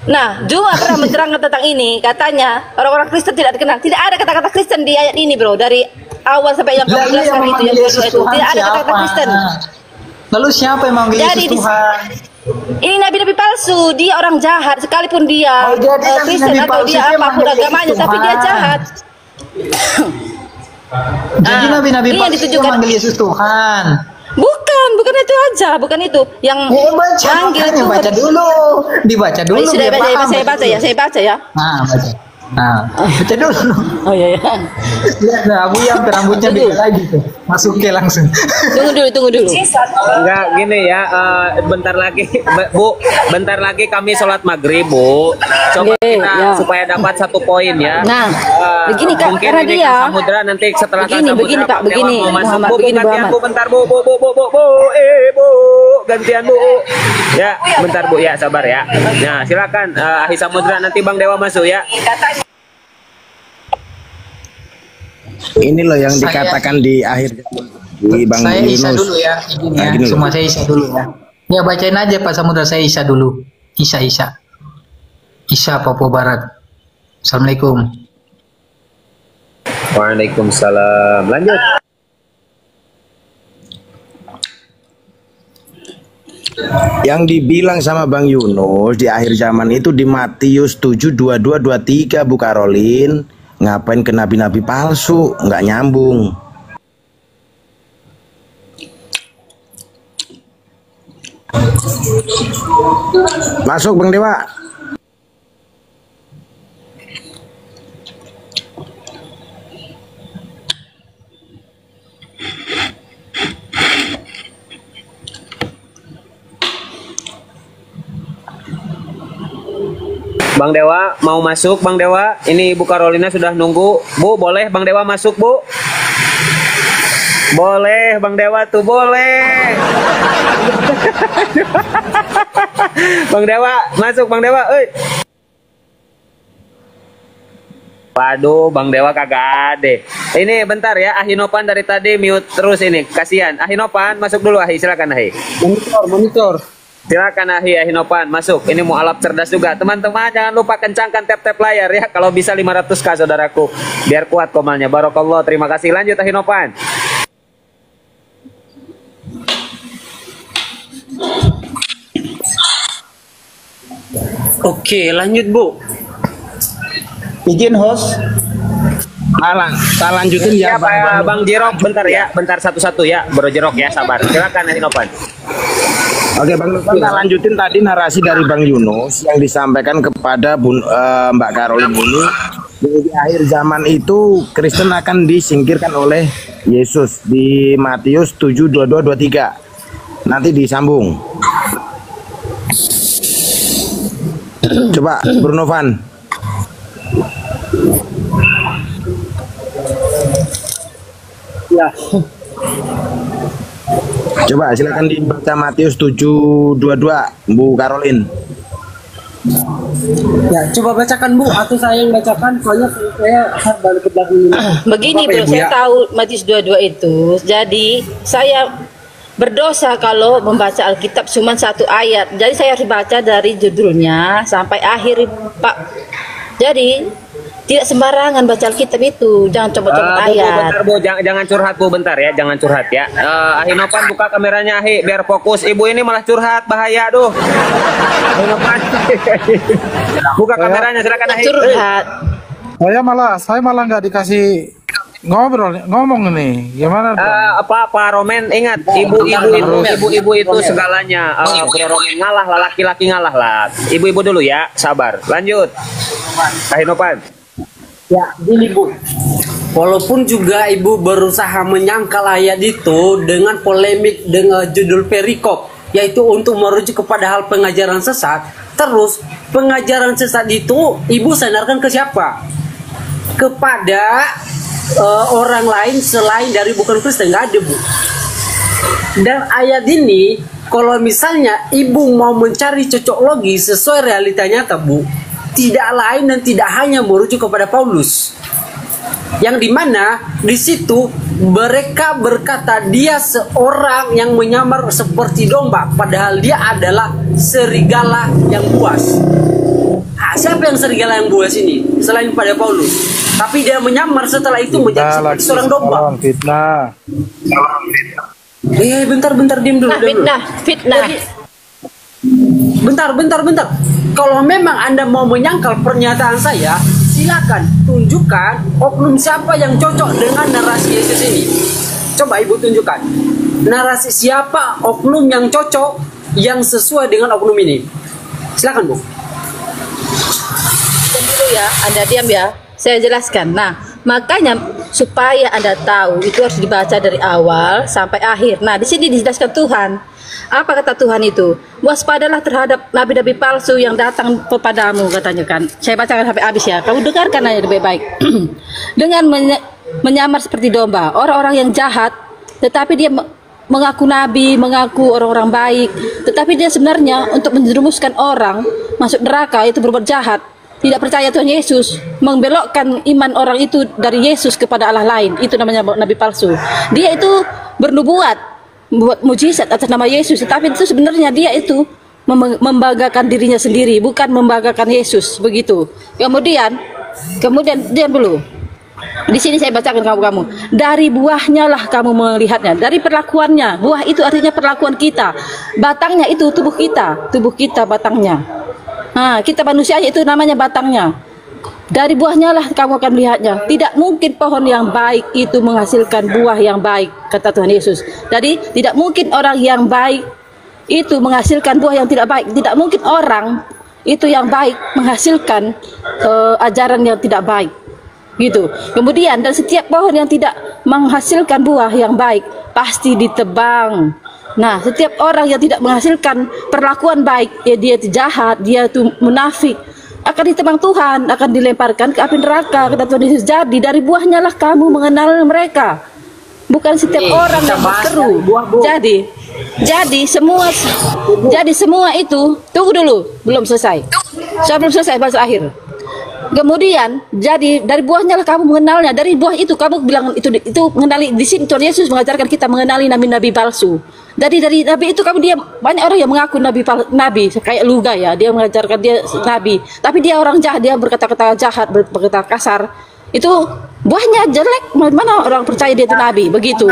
Nah, Juma pernah menerangkan tentang ini. Katanya orang-orang Kristen tidak dikenal. Tidak ada kata-kata Kristen di ayat ini, bro. Dari awal sampai yang kamu jelaskan itu, yang kedua itu tidak ada kata-kata Kristen. Lalu siapa yang manggil Yesus Tuhan? Ini nabi-nabi palsu. Dia orang jahat. Sekalipun dia Kristen atau dia apapun agamanya, tapi dia jahat. Jadi nabi-nabi palsu yang manggil Yesus Tuhan. Bukan itu aja, bukan itu yang manggil itu. Baca dulu, dibaca dulu. Saya baca ya. Nah, baca dulu. Oh iya. Lihat Abu yang rambutnya beda lagi tuh. Masukin langsung. Tunggu dulu. Enggak gini ya, bentar lagi Bu, bentar lagi kami sholat maghrib, Bu. Coba kita supaya dapat 1 poin ya. Nah, begini Kak, mungkin karena dia Samudra nanti setelah begini Pak, begini Muhammad, begini gantian Bu, bentar Bu, gantian Bu. Ya, bentar Bu ya, sabar ya. Nah, silakan Ahi Samudra, nanti Bang Dewa masuk ya. Ini loh yang dikatakan di akhir di Bang Saya Yunus. Isa dulu ya, izin ya. Semua saya Isa dulu ya. Ya bacain aja Pak Samudra, saya Isa dulu. Isa Papua Barat. Assalamualaikum. Waalaikumsalam. Lanjut. Yang dibilang sama Bang Yunus di akhir zaman itu di Matius 7, 22, 23, Bu Karolin. Ngapain ke nabi-nabi palsu? Nggak nyambung. Masuk Bang Dewa. Bang Dewa mau masuk, Bang Dewa. Ini Ibu Carolina sudah nunggu. Bu, boleh Bang Dewa masuk, Bu? Boleh, Bang Dewa tuh boleh. Bang Dewa, masuk Bang Dewa. Waduh, Bang Dewa kagak ada. Ini bentar ya, Ahinopan dari tadi mute terus ini. Kasihan. Ahinopan, masuk dulu Ahi, silakan Ahi. Monitor. Silakan Ahinopan masuk. Ini mau alap cerdas juga. Teman-teman jangan lupa kencangkan tap-tap layar ya. Kalau bisa 500k saudaraku. Biar kuat komalnya. Barakallah. Terima kasih. Lanjut Ahinopan. Oke, lanjut Bu. Izin host. Tak lanjutin ya, Bang Jerok. Bentar ya. Bentar satu-satu ya. Bro Jerok ya. Sabar. Silakan Ahinopan. Oke Bang Lukman, kita lanjutin tadi narasi dari Bang Yunus yang disampaikan kepada Mbak Karolin ini. Di akhir zaman itu Kristen akan disingkirkan oleh Yesus di Matius 7, 22, 23. Nanti disambung. Coba Bruno Van. Ya. Coba silakan dibaca Matius 7:22, Bu Karolin. Ya, coba bacakan Bu, atau saya yang bacakan, soalnya saya balik ke belakang dulu. Begini bro, saya tahu Matius 22 itu. Jadi saya berdosa kalau membaca Alkitab cuma satu ayat. Jadi saya harus baca dari judulnya sampai akhir, Pak. Jadi tidak sembarangan baca Alkitab itu, jangan coba-coba ayat. Bentar Bu, jangan curhat Bu, bentar ya, jangan curhat ya. Ahinopan buka kameranya Ahi, biar fokus. Ibu ini malah curhat, bahaya aduh. Ahinopan. Buka kameranya, silakan Ahi. Curhat. Saya malah nggak dikasih ngomong nih, gimana? Pak Romen, ingat ibu-ibu itu segalanya. Bro Romen ngalah lah, laki-laki ngalah lah. Ibu-ibu dulu ya, sabar. Lanjut. Ahinopan. Ya, gini Bu. Walaupun juga Ibu berusaha menyangkal ayat itu dengan polemik dengan judul perikop, yaitu untuk merujuk kepada hal pengajaran sesat. Terus pengajaran sesat itu Ibu sandarkan ke siapa? Kepada orang lain selain dari bukan Kristen, nggak ada Bu. Dan ayat ini kalau misalnya Ibu mau mencari cocok logi sesuai realita nyata Bu, tidak lain dan tidak hanya merujuk kepada Paulus, yang dimana di situ mereka berkata dia seorang yang menyamar seperti domba, padahal dia adalah serigala yang buas. Siapa yang serigala yang buas ini selain pada Paulus? Tapi dia menyamar setelah itu menjadi seperti seorang domba. Fitnah. Bentar diam dulu. Fitnah. Bentar. Kalau memang Anda mau menyangkal pernyataan saya, silakan tunjukkan oknum siapa yang cocok dengan narasi Yesus ini. Coba Ibu tunjukkan narasi siapa oknum yang cocok, yang sesuai dengan oknum ini. Silakan Bu. Dulu ya, Anda diam ya. Saya jelaskan. Nah, makanya supaya Anda tahu itu harus dibaca dari awal sampai akhir. Nah, di sini dijelaskan Tuhan. Apa kata Tuhan itu? Waspadalah terhadap nabi-nabi palsu yang datang kepadamu, katanya kan. Saya bacakan sampai habis ya. Kamu dengarkan aja lebih baik. Dengan menyamar seperti domba, orang-orang yang jahat, tetapi dia mengaku nabi, mengaku orang-orang baik, tetapi dia sebenarnya untuk menjerumuskan orang masuk neraka, itu berbuat jahat. Tidak percaya Tuhan Yesus, membelokkan iman orang itu dari Yesus kepada Allah lain. Itu namanya nabi palsu. Dia itu bernubuat, membuat mujizat atas nama Yesus, tetapi itu sebenarnya dia itu membanggakan dirinya sendiri, bukan membanggakan Yesus, begitu. Kemudian Kemudian diam dulu. Di sini saya bacakan kamu. Dari buahnya lah kamu melihatnya. Dari perlakuannya. Buah itu artinya perlakuan kita. Batangnya itu tubuh kita. Tubuh kita batangnya. Nah, kita manusia itu namanya batangnya. Dari buahnya lah kamu akan melihatnya. Tidak mungkin pohon yang baik itu menghasilkan buah yang baik, kata Tuhan Yesus. Jadi tidak mungkin orang yang baik itu menghasilkan buah yang tidak baik. Tidak mungkin orang itu yang baik menghasilkan ajaran yang tidak baik. Gitu. Kemudian dan setiap pohon yang tidak menghasilkan buah yang baik pasti ditebang. Nah, setiap orang yang tidak menghasilkan perlakuan baik, ya dia itu jahat, dia itu munafik, akan ditebang Tuhan, akan dilemparkan ke api neraka, kata Tuhan Yesus. Jadi dari buahnya lah kamu mengenal mereka. Bukan setiap orang yang berseru. Jadi semua itu, tunggu dulu, belum selesai. Saya belum selesai bahasa akhir. Kemudian jadi dari buahnya lah kamu mengenalnya. Dari buah itu kamu bilang itu mengenali. Di sini Tuhan Yesus mengajarkan kita mengenali nabi-nabi palsu. Dari nabi itu dia banyak orang yang mengaku nabi kayak Luga ya, dia mengajarkan dia nabi, tapi dia orang jahat, dia berkata-kata jahat, berkata kasar. Itu buahnya jelek, mana orang percaya dia itu nabi begitu.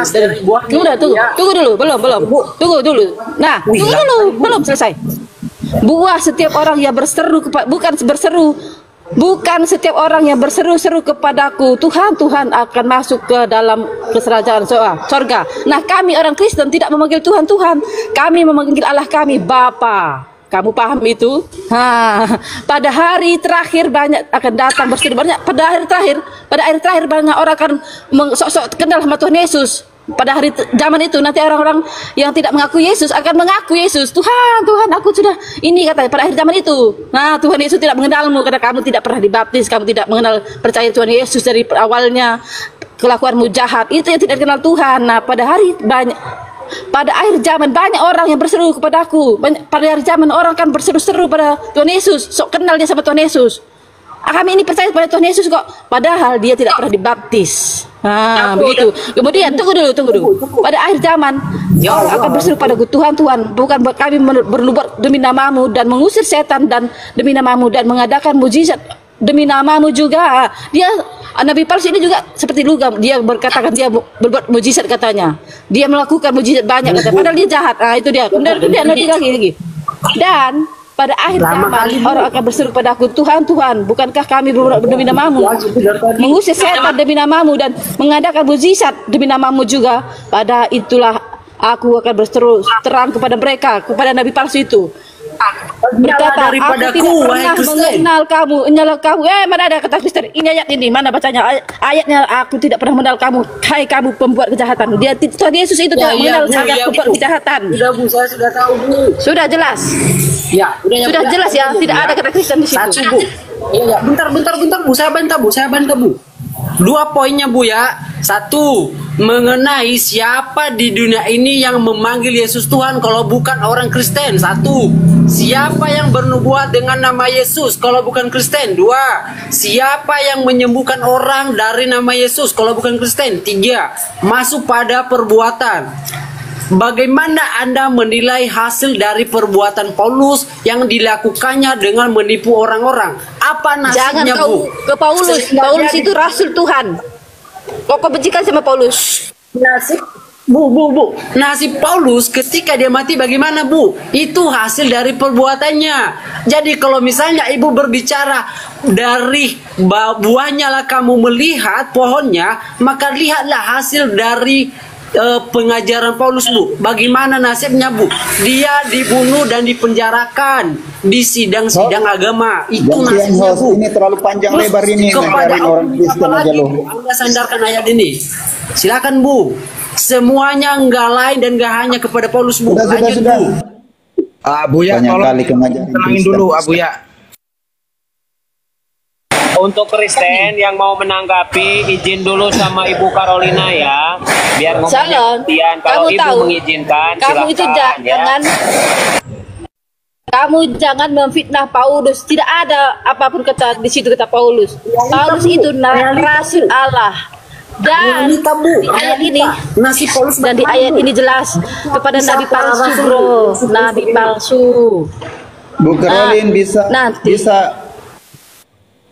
Tunggu dulu, belum. Tunggu dulu. Nah, tunggu dulu, belum selesai. Buah setiap orang yang berseru bukan setiap orang yang berseru-seru kepadaku, Tuhan, Tuhan, akan masuk ke dalam kerajaan sorga. Nah, kami orang Kristen tidak memanggil Tuhan, Tuhan. Kami memanggil Allah kami, Bapa. Kamu paham itu? Pada hari terakhir banyak akan datang berseru banyak. Pada hari terakhir banyak orang akan sok-sok kenal sama Tuhan Yesus. Pada hari zaman itu nanti orang-orang yang tidak mengaku Yesus akan mengaku Yesus. Tuhan, Tuhan, aku sudah ini, katanya pada akhir zaman itu. Nah, Tuhan Yesus tidak mengenalmu karena kamu tidak pernah dibaptis, kamu tidak mengenal percaya Tuhan Yesus dari awalnya, kelakuanmu jahat. Itu yang tidak kenal Tuhan. Nah, pada akhir zaman banyak orang yang berseru kepadaku. Pada akhir zaman orang kan berseru-seru pada Tuhan Yesus, sok kenal dia sama Tuhan Yesus. Kami ini percaya pada Tuhan Yesus kok, padahal dia tidak pernah dibaptis. Begitu. Kemudian tunggu dulu. Pada akhir zaman orang akan berseru padaku, Tuhan, Tuhan, bukan kami bernubuat demi namamu dan mengusir setan dan demi namamu dan mengadakan mujizat demi namamu juga. Dia nabi palsu ini juga seperti Luga, dia berkatakan dia berbuat mujizat katanya. Dia melakukan mujizat banyak katanya, padahal dia jahat. Itu dia. Kemudian lagi. Dan pada akhir zaman orang akan berseru padaku, Tuhan, Tuhan, bukankah kami berbuat demi namamu, mengusir setan demi namamu dan mengadakan mujizat demi namamu juga. Pada itulah aku akan berseru terang kepada mereka, kepada nabi palsu itu, berkata, aku tidak pernah mengenal kamu. Mana ada kata Kristen? Ini ayat ini, mana bacanya? Ayatnya, aku tidak pernah mengenal kamu, hai kamu pembuat kejahatan. Tuhan Yesus itu tidak mengenal pembuat kejahatan. Sudah Bu, saya sudah tahu Bu. Sudah jelas. Ya, sudah jelas ya, tidak ada kata Kristen di situ. Satu Bu. Iya, bentar Bu, saya bantah Bu. 2 poinnya Bu ya. 1, mengenai siapa di dunia ini yang memanggil Yesus Tuhan kalau bukan orang Kristen. 1, siapa yang bernubuat dengan nama Yesus kalau bukan Kristen. 2, siapa yang menyembuhkan orang dari nama Yesus kalau bukan Kristen. 3, masuk pada perbuatan. Bagaimana Anda menilai hasil dari perbuatan Paulus yang dilakukannya dengan menipu orang-orang? Apa nasibnya, jangan Bu? Ke Paulus. Paulus itu rasul Tuhan. Kok bencikan sama Paulus? Nasib Bu. Nasib Paulus ketika dia mati bagaimana, Bu? Itu hasil dari perbuatannya. Jadi kalau misalnya Ibu berbicara dari buahnya lah kamu melihat pohonnya, maka lihatlah hasil dari pengajaran Paulus, Bu. Bagaimana nasibnya, Bu? Dia dibunuh dan dipenjarakan di sidang-sidang agama. Itu nasibnya, Bu. Ini terlalu panjang lebar ini ngajarin orang Kristen aja loh. Anda sandarkan ayat ini. Silakan, Bu. Semuanya enggak lain dan enggak hanya kepada Paulus, Bu. Lanjut, Bu. Abu ya, tolong tenangin dulu, Abu ya. Untuk Kristen yang mau menanggapi, izin dulu sama Ibu Carolina ya, biar ngomongnya gantian. Kalau Ibu mengizinkan, kamu itu jangan kamu jangan memfitnah Paulus. Tidak ada apapun kata di situ kata Paulus. Paulus itu rasul Allah. Dan di ayat ini dan di ayat ini jelas kepada nabi palsu, bro, nabi palsu. Bu Carolin bisa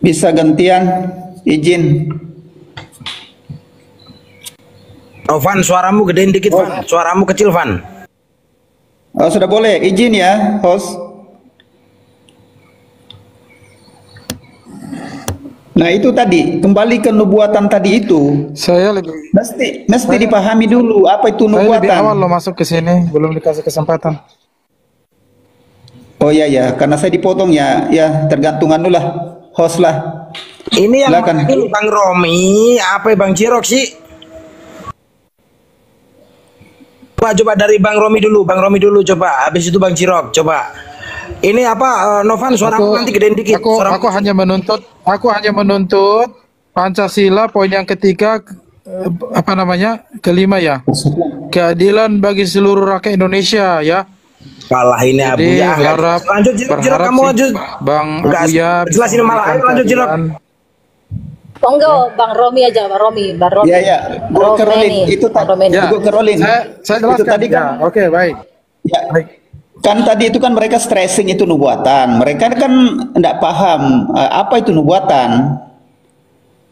Bisa gantian, izin. Oh Van, suaramu gedein dikit Van, suaramu kecil Van. Oh, sudah boleh, izin ya, host. Nah itu tadi, kembali ke nubuatan tadi itu. Saya lebih mesti dipahami dulu apa itu nubuatan. Saya lebih awal lo masuk ke sini, belum dikasih kesempatan. Oh iya ya, karena saya dipotong ya, tergantungan dulu lah, host lah. Ini yang Silakan. ini Bang Romi, apa Bang Jirok sih? Coba dari Bang Romi dulu coba, habis itu Bang Jirok coba. Ini apa Novan, suaramu nanti gedein dikit. Aku hanya menuntut Pancasila poin yang ketiga, kelima ya. Keadilan bagi seluruh rakyat Indonesia ya. Kalah ini Abu ya. Lanjut Jirok, kamu lanjut. Bang Abuya jelasin malah. Ayo lanjut Jirok. Monggo Bang Romi aja, Bang Romi. Iya. Gue kerolin itu tadi. Gue kerolin. Saya jelaskan. Itu tadi kan. Oke, baik. Ya. Kan tadi itu kan mereka stressing itu nubuatan. Mereka kan tidak paham apa itu nubuatan.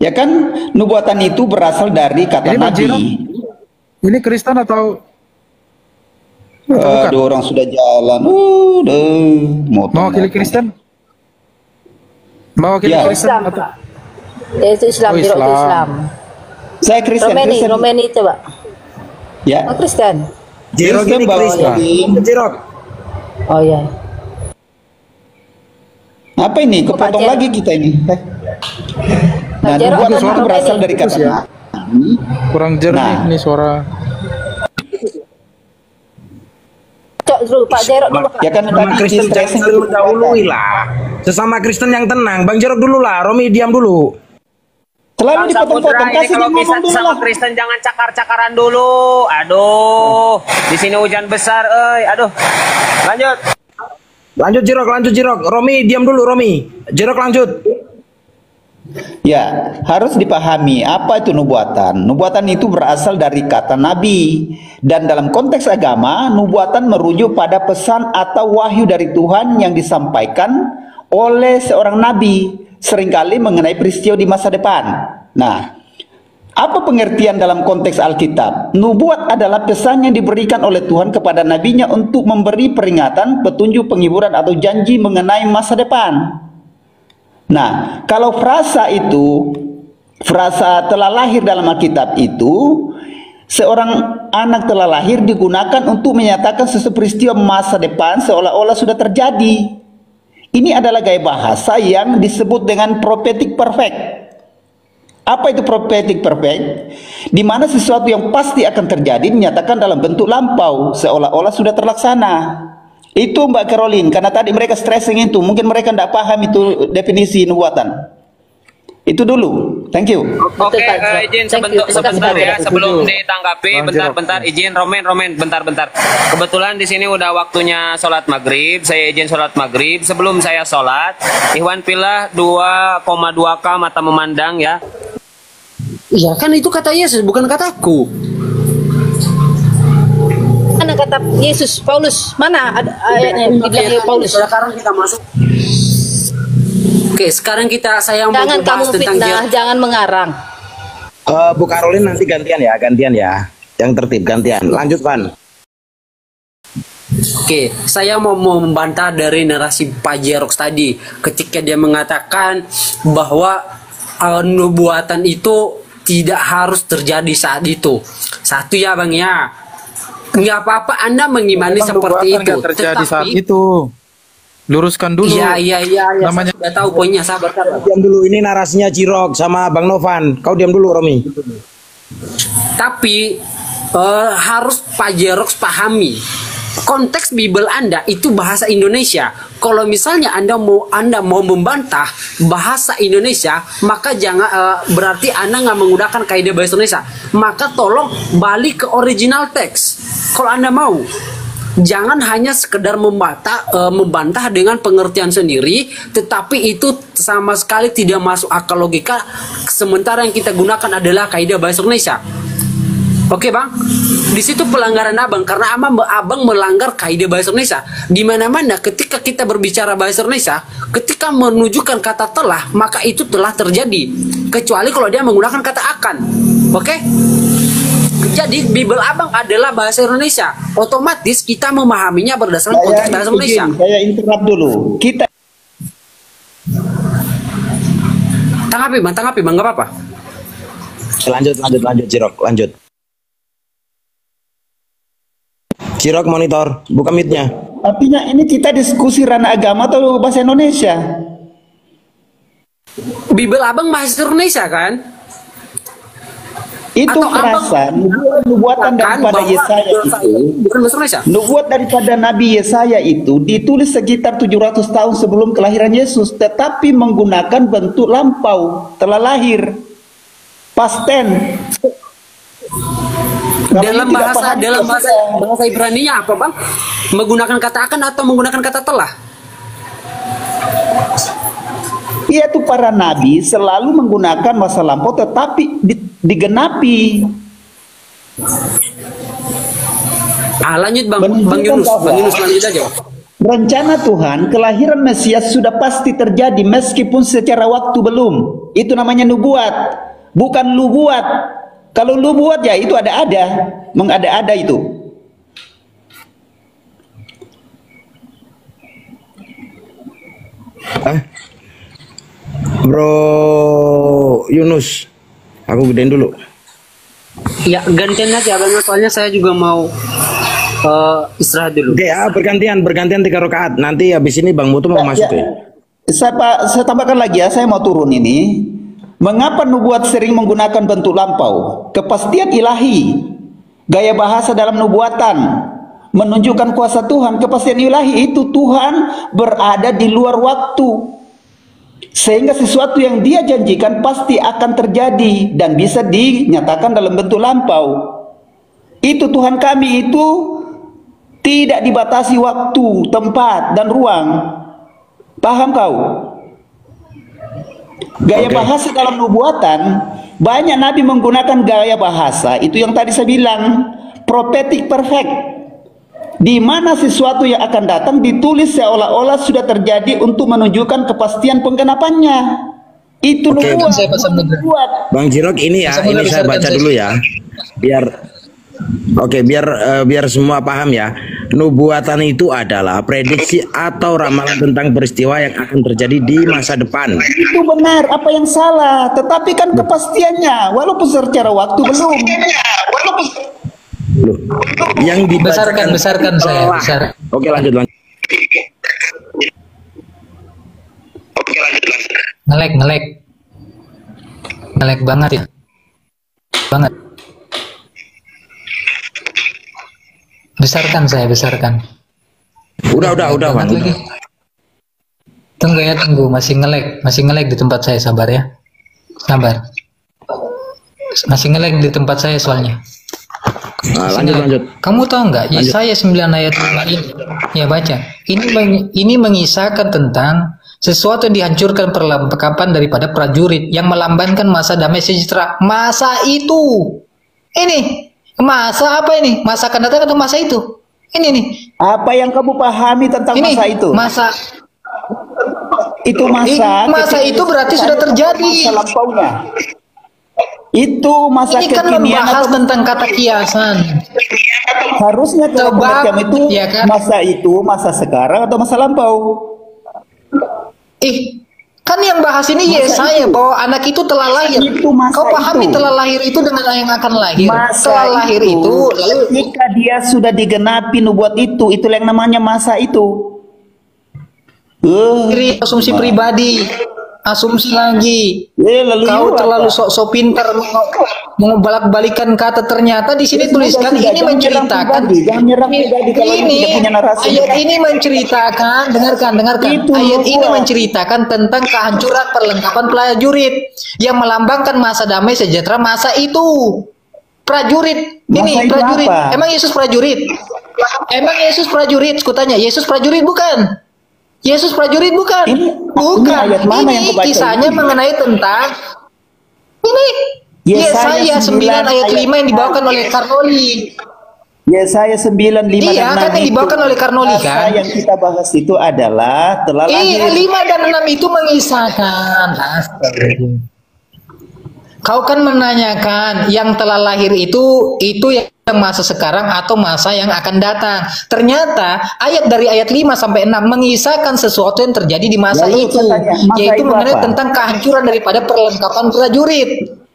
Ya kan, nubuatan itu berasal dari kata Ini Nabi. Ini Kristen atau Aduh, orang sudah jalan. Mewakili Kristen? Mewakili Kristen Islam, atau? Pak. Itu Islam, Oh, Jirok, itu Islam. Islam. Saya Kristen. Romani coba. Ya. Oh, Kristen. Jirok ini Kristen. Jirok. Oh iya. Apa ini? Kepotong lagi kita ini. Nah, nubuatan itu berasal dari kata Nabi. Kurang jernih nih suara. Cok dulu Pak Jerok dulu Pak. Ya kan Sama Kristen jangan saling mendahului lah. Sesama Kristen yang tenang. Bang Jirok dulu lah. Romi diam dulu. Selalu dipotong-potong. Ini kalau bisa sama Kristen jangan cakar-cakaran dulu. Aduh, di sini hujan besar, aduh. Lanjut Jirok. Romi diam dulu Romi. Jirok lanjut. Ya, harus dipahami apa itu nubuatan. Nubuatan itu berasal dari kata Nabi. Dan dalam konteks agama, nubuatan merujuk pada pesan atau wahyu dari Tuhan yang disampaikan oleh seorang nabi, seringkali mengenai peristiwa di masa depan. Nah, apa pengertian dalam konteks Alkitab? Nubuat adalah pesan yang diberikan oleh Tuhan kepada nabinya untuk memberi peringatan, petunjuk, penghiburan atau janji mengenai masa depan. Nah, kalau frasa telah lahir dalam Alkitab itu, seorang anak telah lahir digunakan untuk menyatakan sesuatu peristiwa masa depan seolah-olah sudah terjadi. Ini adalah gaya bahasa yang disebut dengan prophetic perfect. Apa itu prophetic perfect? Di mana sesuatu yang pasti akan terjadi dinyatakan dalam bentuk lampau seolah-olah sudah terlaksana. Itu Mbak Caroline, karena tadi mereka stressing itu, mungkin mereka tidak paham itu definisi nubuatan. Itu dulu, thank you. Oke, izin sebentar ya, sebelum ditanggapi, bentar, izin Romen, bentar. Kebetulan di sini udah waktunya sholat maghrib, saya izin sholat maghrib. Sebelum saya sholat, Ikhwan pilih 2,2K mata memandang ya. Iya kan itu kata Yesus, bukan kataku. Mana kata Yesus, Paulus? Mana ada ayatnya yang dibilang Paulus? Sekarang kita masuk. Oke, sekarang saya mau Jangan kamu bahas tentang fitnah, jangan mengarang. Bu Caroline nanti gantian ya. Yang tertib gantian. Lanjut Van. Oke, saya mau membantah dari narasi Pak Jerox tadi ketika dia mengatakan bahwa nubuatan itu tidak harus terjadi saat itu. Satu ya Bang ya. Nggak apa-apa Anda mengimani seperti itu. Terjadi saat itu. Luruskan dulu. Iya. Namanya sudah tahu poinnya, sabar. Diam dulu, ini narasinya Jirok sama Bang Novan. Kau diam dulu Romi. Tapi harus Pak Jerox pahami konteks Bible Anda itu bahasa Indonesia. Kalau misalnya Anda mau membantah bahasa Indonesia, maka jangan berarti Anda nggak menggunakan kaidah bahasa Indonesia. Maka tolong balik ke original teks. Kalau Anda mau, jangan hanya sekedar membantah dengan pengertian sendiri, tetapi itu sama sekali tidak masuk akal logika. Sementara yang kita gunakan adalah kaidah bahasa Indonesia. Oke bang, di situ pelanggaran abang karena abang melanggar kaidah bahasa Indonesia. Di mana-mana ketika kita berbicara bahasa Indonesia, ketika menunjukkan kata telah, maka itu telah terjadi. Kecuali kalau dia menggunakan kata akan. Oke? Jadi Bible abang adalah bahasa Indonesia. Otomatis kita memahaminya berdasarkan konteks bahasa Indonesia. Saya interrupt dulu. Kita tanggapi bang, nggak apa-apa. Lanjut Cirok, lanjut. Cirok monitor, buka mic-nya. artinya ini kita diskusi ranah agama atau bahasa Indonesia? Bible abang bahasa Indonesia kan? Itu Atau merasa nubuatan daripada Yesaya itu, bukan bahasa Indonesia. nubuat daripada Nabi Yesaya itu ditulis sekitar 700 tahun sebelum kelahiran Yesus, tetapi menggunakan bentuk lampau, telah lahir, past tense. Dalam bahasa Ibrani-nya apa bang? Menggunakan kata akan atau menggunakan kata telah? Iya tuh para nabi selalu menggunakan masa lampau tetapi digenapi. Lanjut bang Yunus lanjut aja. Rencana Tuhan kelahiran Mesias sudah pasti terjadi meskipun secara waktu belum. Itu namanya nubuat, bukan lubuat. Kalau lubuat ya itu ada-ada, mengada-ada itu. Bro Yunus, aku gedein dulu. Ya gantian aja bang, soalnya saya juga mau istirahat dulu. Oke ya, bergantian 3 rakaat. Nanti habis ini Bang Mutu mau masuk ya. Saya tambahkan lagi ya, saya mau turun ini. Mengapa nubuat sering menggunakan bentuk lampau? Kepastian ilahi, gaya bahasa dalam nubuatan menunjukkan kuasa Tuhan. Kepastian ilahi itu Tuhan berada di luar waktu, sehingga sesuatu yang dia janjikan pasti akan terjadi dan bisa dinyatakan dalam bentuk lampau. Itu Tuhan kami itu tidak dibatasi waktu, tempat, dan ruang. Paham kau? Gaya bahasa dalam nubuatan, banyak nabi menggunakan gaya bahasa itu yang tadi saya bilang, prophetic perfect, di mana sesuatu yang akan datang ditulis seolah-olah sudah terjadi untuk menunjukkan kepastian penggenapannya. Itu nubuat. Bang Jirok ini ya, ini saya baca dulu ya, biar semua paham ya. Nubuatan itu adalah prediksi atau ramalan tentang peristiwa yang akan terjadi di masa depan. Itu benar, apa yang salah? Tetapi kan kepastiannya, walaupun secara waktu belum. Loh, yang besarkan saya besar. Oke lanjut. Ngelek banget ya, banget. Besarkan. Udah Bang. Tunggu, masih ngelek di tempat saya, sabar ya. Sabar. Masih ngelek di tempat saya soalnya. Lanjut. Kamu tahu nggak Yesaya 9 ayat 5 ini? Ya baca. Ini mengisahkan tentang sesuatu yang dihancurkan perlengkapan daripada prajurit yang melambangkan masa damai sejahtera. Masa itu. Ini masa apa ini? Masa akan datang atau masa itu? Ini nih. Apa yang kamu pahami tentang ini, masa itu? Masa itu berarti sudah terjadi. Masa lampaunya. Itu masa ini kan membahas tentang kata kiasan. Harusnya kalau pengertian itu ya kan? Masa itu masa sekarang atau masa lampau? Kan yang bahas ini Yesaya bahwa anak itu telah lahir. Kau pahami telah lahir itu dengan yang akan lahir. Telah lahir itu ketika dia sudah digenapi nubuat itu yang namanya masa itu. Asumsi pribadi. Asumsi lagi. Kau terlalu sok pintar mengbolak-balikan kata. Ternyata di sini tuliskan ini menceritakan ayat ini menceritakan, dengarkan. Ayat ini menceritakan tentang kehancuran perlengkapan prajurit yang melambangkan masa damai sejahtera masa itu. Prajurit. Ini prajurit. Emang Yesus prajurit? Kutanya, Yesus prajurit bukan? Yesus prajurit bukan? Bukan. Ini kisahnya mengenai tentang Yesaya 9 ayat 5 yang dibawakan oleh Karnoli. Yesaya 9, 5 Iya, dan 6 kan yang dibawakan oleh Karnoli kan? Yang kita bahas itu adalah telah lahir. Iya, 5 dan 6 itu mengisahkan. Kau kan menanyakan yang telah lahir itu yang masa sekarang atau masa yang akan datang. Ternyata ayat dari ayat 5 sampai 6 mengisahkan sesuatu yang terjadi di masa itu, yaitu mengenai tentang kehancuran daripada perlengkapan prajurit.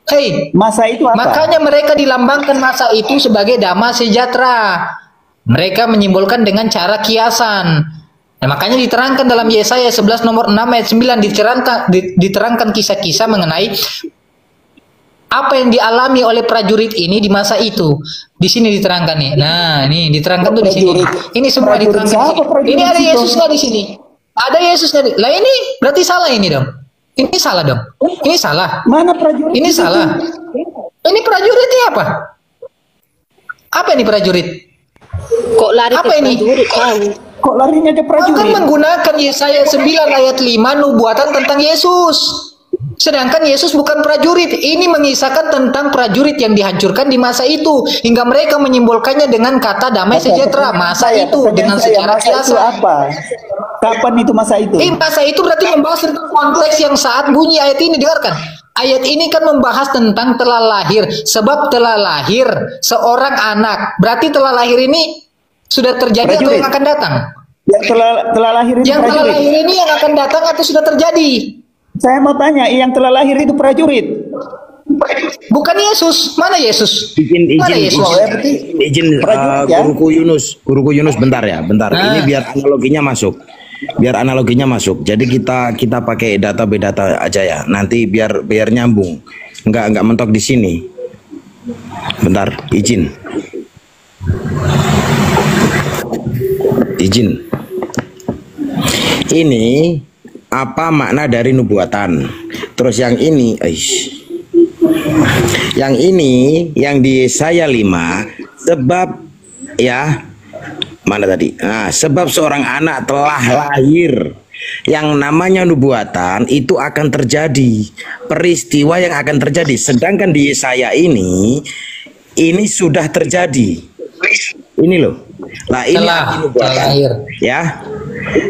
Hei, masa itu apa? Makanya mereka dilambangkan masa itu sebagai damai sejahtera. Mereka menyimbolkan dengan cara kiasan. Nah, makanya diterangkan dalam Yesaya 11 nomor 6 ayat 9 diterangkan kisah-kisah mengenai apa yang dialami oleh prajurit ini di masa itu. Di sini diterangkan nih. Nah, ini diterangkan tuh di sini. Ini semua diterangkan. Ini ada Yesusnya di sini. Ada Yesusnya. Lah ini berarti salah ini dong. Ini salah dong. Ini salah. Mana prajurit? Ini salah. Ini prajuritnya apa? Apa ini prajurit? Kok lari apa ke ini? prajurit? Kok larinya ke prajurit? Akan menggunakan Yesaya 9 ayat 5 nubuatan tentang Yesus. Sedangkan Yesus bukan prajurit. Ini mengisahkan tentang prajurit yang dihancurkan di masa itu, hingga mereka menyimbolkannya dengan kata damai sejahtera. Masa itu dengan secara kiasan. Kapan itu masa itu? Masa itu berarti membahas tentang konteks yang saat bunyi ayat ini. Dengarkan. Ayat ini kan membahas tentang telah lahir. Sebab telah lahir seorang anak. Berarti telah lahir ini sudah terjadi atau yang akan datang? Yang telah lahir ini yang telah lahir ini yang akan datang atau sudah terjadi? Saya mau tanya, yang telah lahir itu prajurit? Bukan Yesus. Mana Yesus? Mana Yesus? Izin guruku Yunus bentar ya, bentar. Ini biar analoginya masuk. Jadi kita pakai data aja ya. Nanti biar nyambung. Enggak mentok di sini. Bentar, izin. Ini apa makna dari nubuatan? Terus yang ini, yang di Yesaya 5, sebab ya mana tadi? Nah, sebab seorang anak telah lahir. Yang namanya nubuatan itu akan terjadi, peristiwa yang akan terjadi. Sedangkan di Yesaya ini sudah terjadi. Ini loh. Lah ini nubuatan. Ya.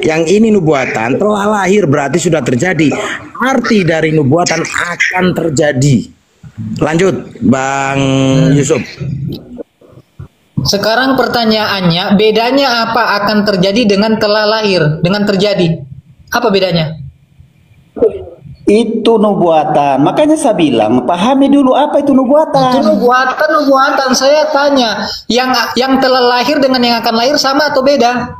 Yang ini nubuatan telah lahir berarti sudah terjadi. Arti dari nubuatan akan terjadi. Lanjut, Bang Yusuf. Sekarang pertanyaannya, bedanya apa akan terjadi dengan telah lahir, dengan terjadi? Apa bedanya? Itu nubuatan. Makanya saya bilang, pahami dulu apa itu nubuatan. Itu nubuatan. Saya tanya, yang telah lahir dengan yang akan lahir sama atau beda?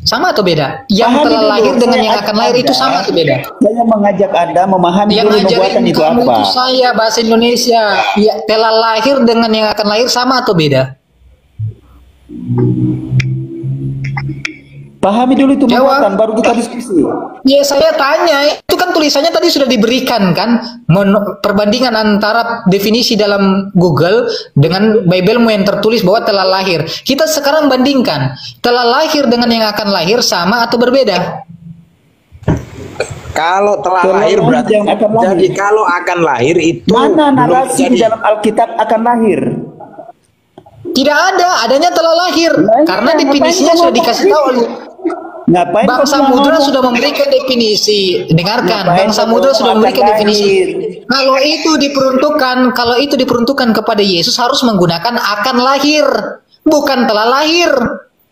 Sama atau beda? Yang Pahami telah dulu, lahir dengan yang saya akan lahir itu sama atau beda? Saya mengajak Anda memahami yang dulu nubuatan itu apa. Itu saya bahasa Indonesia. Ya, telah lahir dengan yang akan lahir sama atau beda? Pahami dulu itu nubuatan, baru kita diskusi. Ya saya tanya, itu kan tulisannya tadi sudah diberikan kan, perbandingan antara definisi dalam Google dengan Bible-mu yang tertulis bahwa telah lahir. Kita sekarang bandingkan, telah lahir dengan yang akan lahir sama atau berbeda? Kalau telah lahir berarti yang akan lahir. Jadi kalau akan lahir itu mana narasi di dalam Alkitab akan lahir? Tidak ada, adanya telah lahir. Karena definisinya sudah dikasih tahu oleh Bang Samudra sudah memberikan definisi. Dengarkan, Bang Samudra sudah memberikan definisi. Kalau itu diperuntukkan kepada Yesus harus menggunakan akan lahir, bukan telah lahir.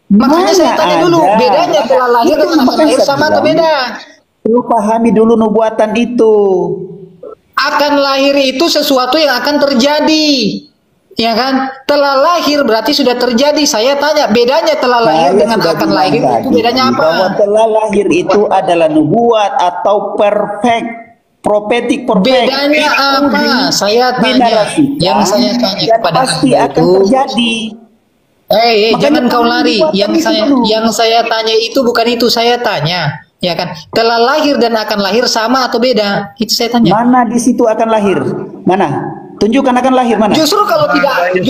Makanya saya tanya dulu, bedanya telah lahir dengan akan lahir sama atau beda? Lu pahami dulu nubuatan itu. Akan lahir itu sesuatu yang akan terjadi. Ya kan, telah lahir berarti sudah terjadi. Saya tanya, bedanya telah lahir dengan akan lahir itu bedanya apa? Bahwa telah lahir itu adalah nubuat atau prophetic. Bedanya apa? Saya tanya. Yang saya tanya kepada pasti Anda akan itu terjadi. Jangan kau lari. Yang saya tanya itu bukan itu. Saya tanya, ya kan? Telah lahir dan akan lahir sama atau beda? Itu saya tanya. Mana di situ akan lahir? Mana? Tunjukkan akan lahir mana? Justru kalau tidak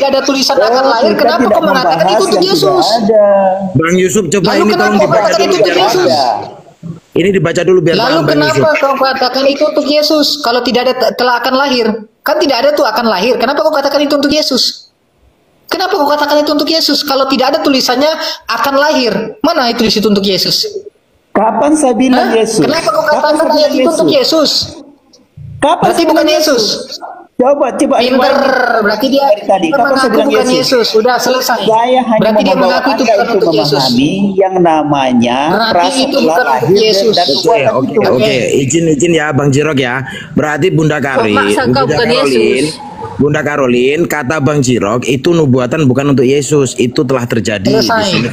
ada tulisan akan lahir, kenapa kau mengatakan itu untuk Yesus? Bang Yusuf, coba ini tolong dibaca dulu. Ini dibaca dulu biar Lalu paham, Bang kenapa Yusuf. kau katakan itu untuk Yesus? Kalau tidak ada telah akan lahir, kan tidak ada tuh akan lahir. Kenapa kau katakan itu untuk Yesus? Kenapa kau katakan itu untuk Yesus? Kalau tidak ada tulisannya akan lahir, mana itu di situ untuk Yesus? Kapan saya bilang Yesus? Kenapa kau Kapan katakan saya ayat bilang itu untuk Yesus? Kapan Berarti saya bukan bilang Yesus. Coba Pinter, berarti dia tadi. Kapan saya mengaku bilang bukan Yesus. Sudah selesai. Saya hanya Berarti dia membawa mengaku itu Anda bukan untuk untuk Yesus. memahami yang namanya Berarti rasa itu telah bukan untuk lahir Yesus. dan Oke, oke, oke. Izin ya Bang Jirok ya. Berarti Bunda Karin, maksa kau bukan Yesus? Bunda Karolin, kata Bang Jirok itu nubuatan bukan untuk Yesus, itu telah terjadi di sini.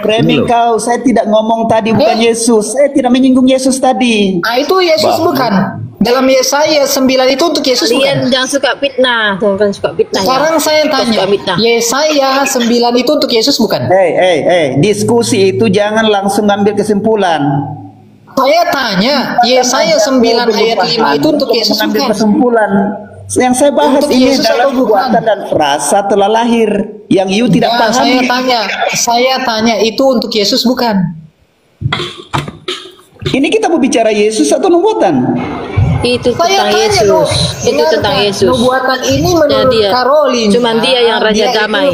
Framing kau, saya tidak ngomong tadi bukan Yesus. Saya tidak menyinggung Yesus tadi. Ah, itu Yesus bukan. Dalam Yesaya 9 itu untuk Yesus Kalian bukan. jangan suka fitnah, jangan suka fitnah. Sekarang saya tanya, Yesaya 9 itu untuk Yesus bukan? Diskusi itu jangan langsung ngambil kesimpulan. Saya tanya, Yesaya 9 ayat 5 itu untuk Yesus mengambil bukan? kesimpulan. Yang saya bahas Untuk ini Yesus dalam atau bukan? nubuatan dan frasa telah lahir yang you tidak Ya, pahami. saya tanya itu untuk Yesus bukan? Ini kita mau bicara Yesus atau nubuatan? Itu Saya tentang tanya Yesus. dong, Itu dengarkan, tentang Yesus. nubuatan ini menurut dia. Karolin. Cuman dia yang raja Dia itu- damai.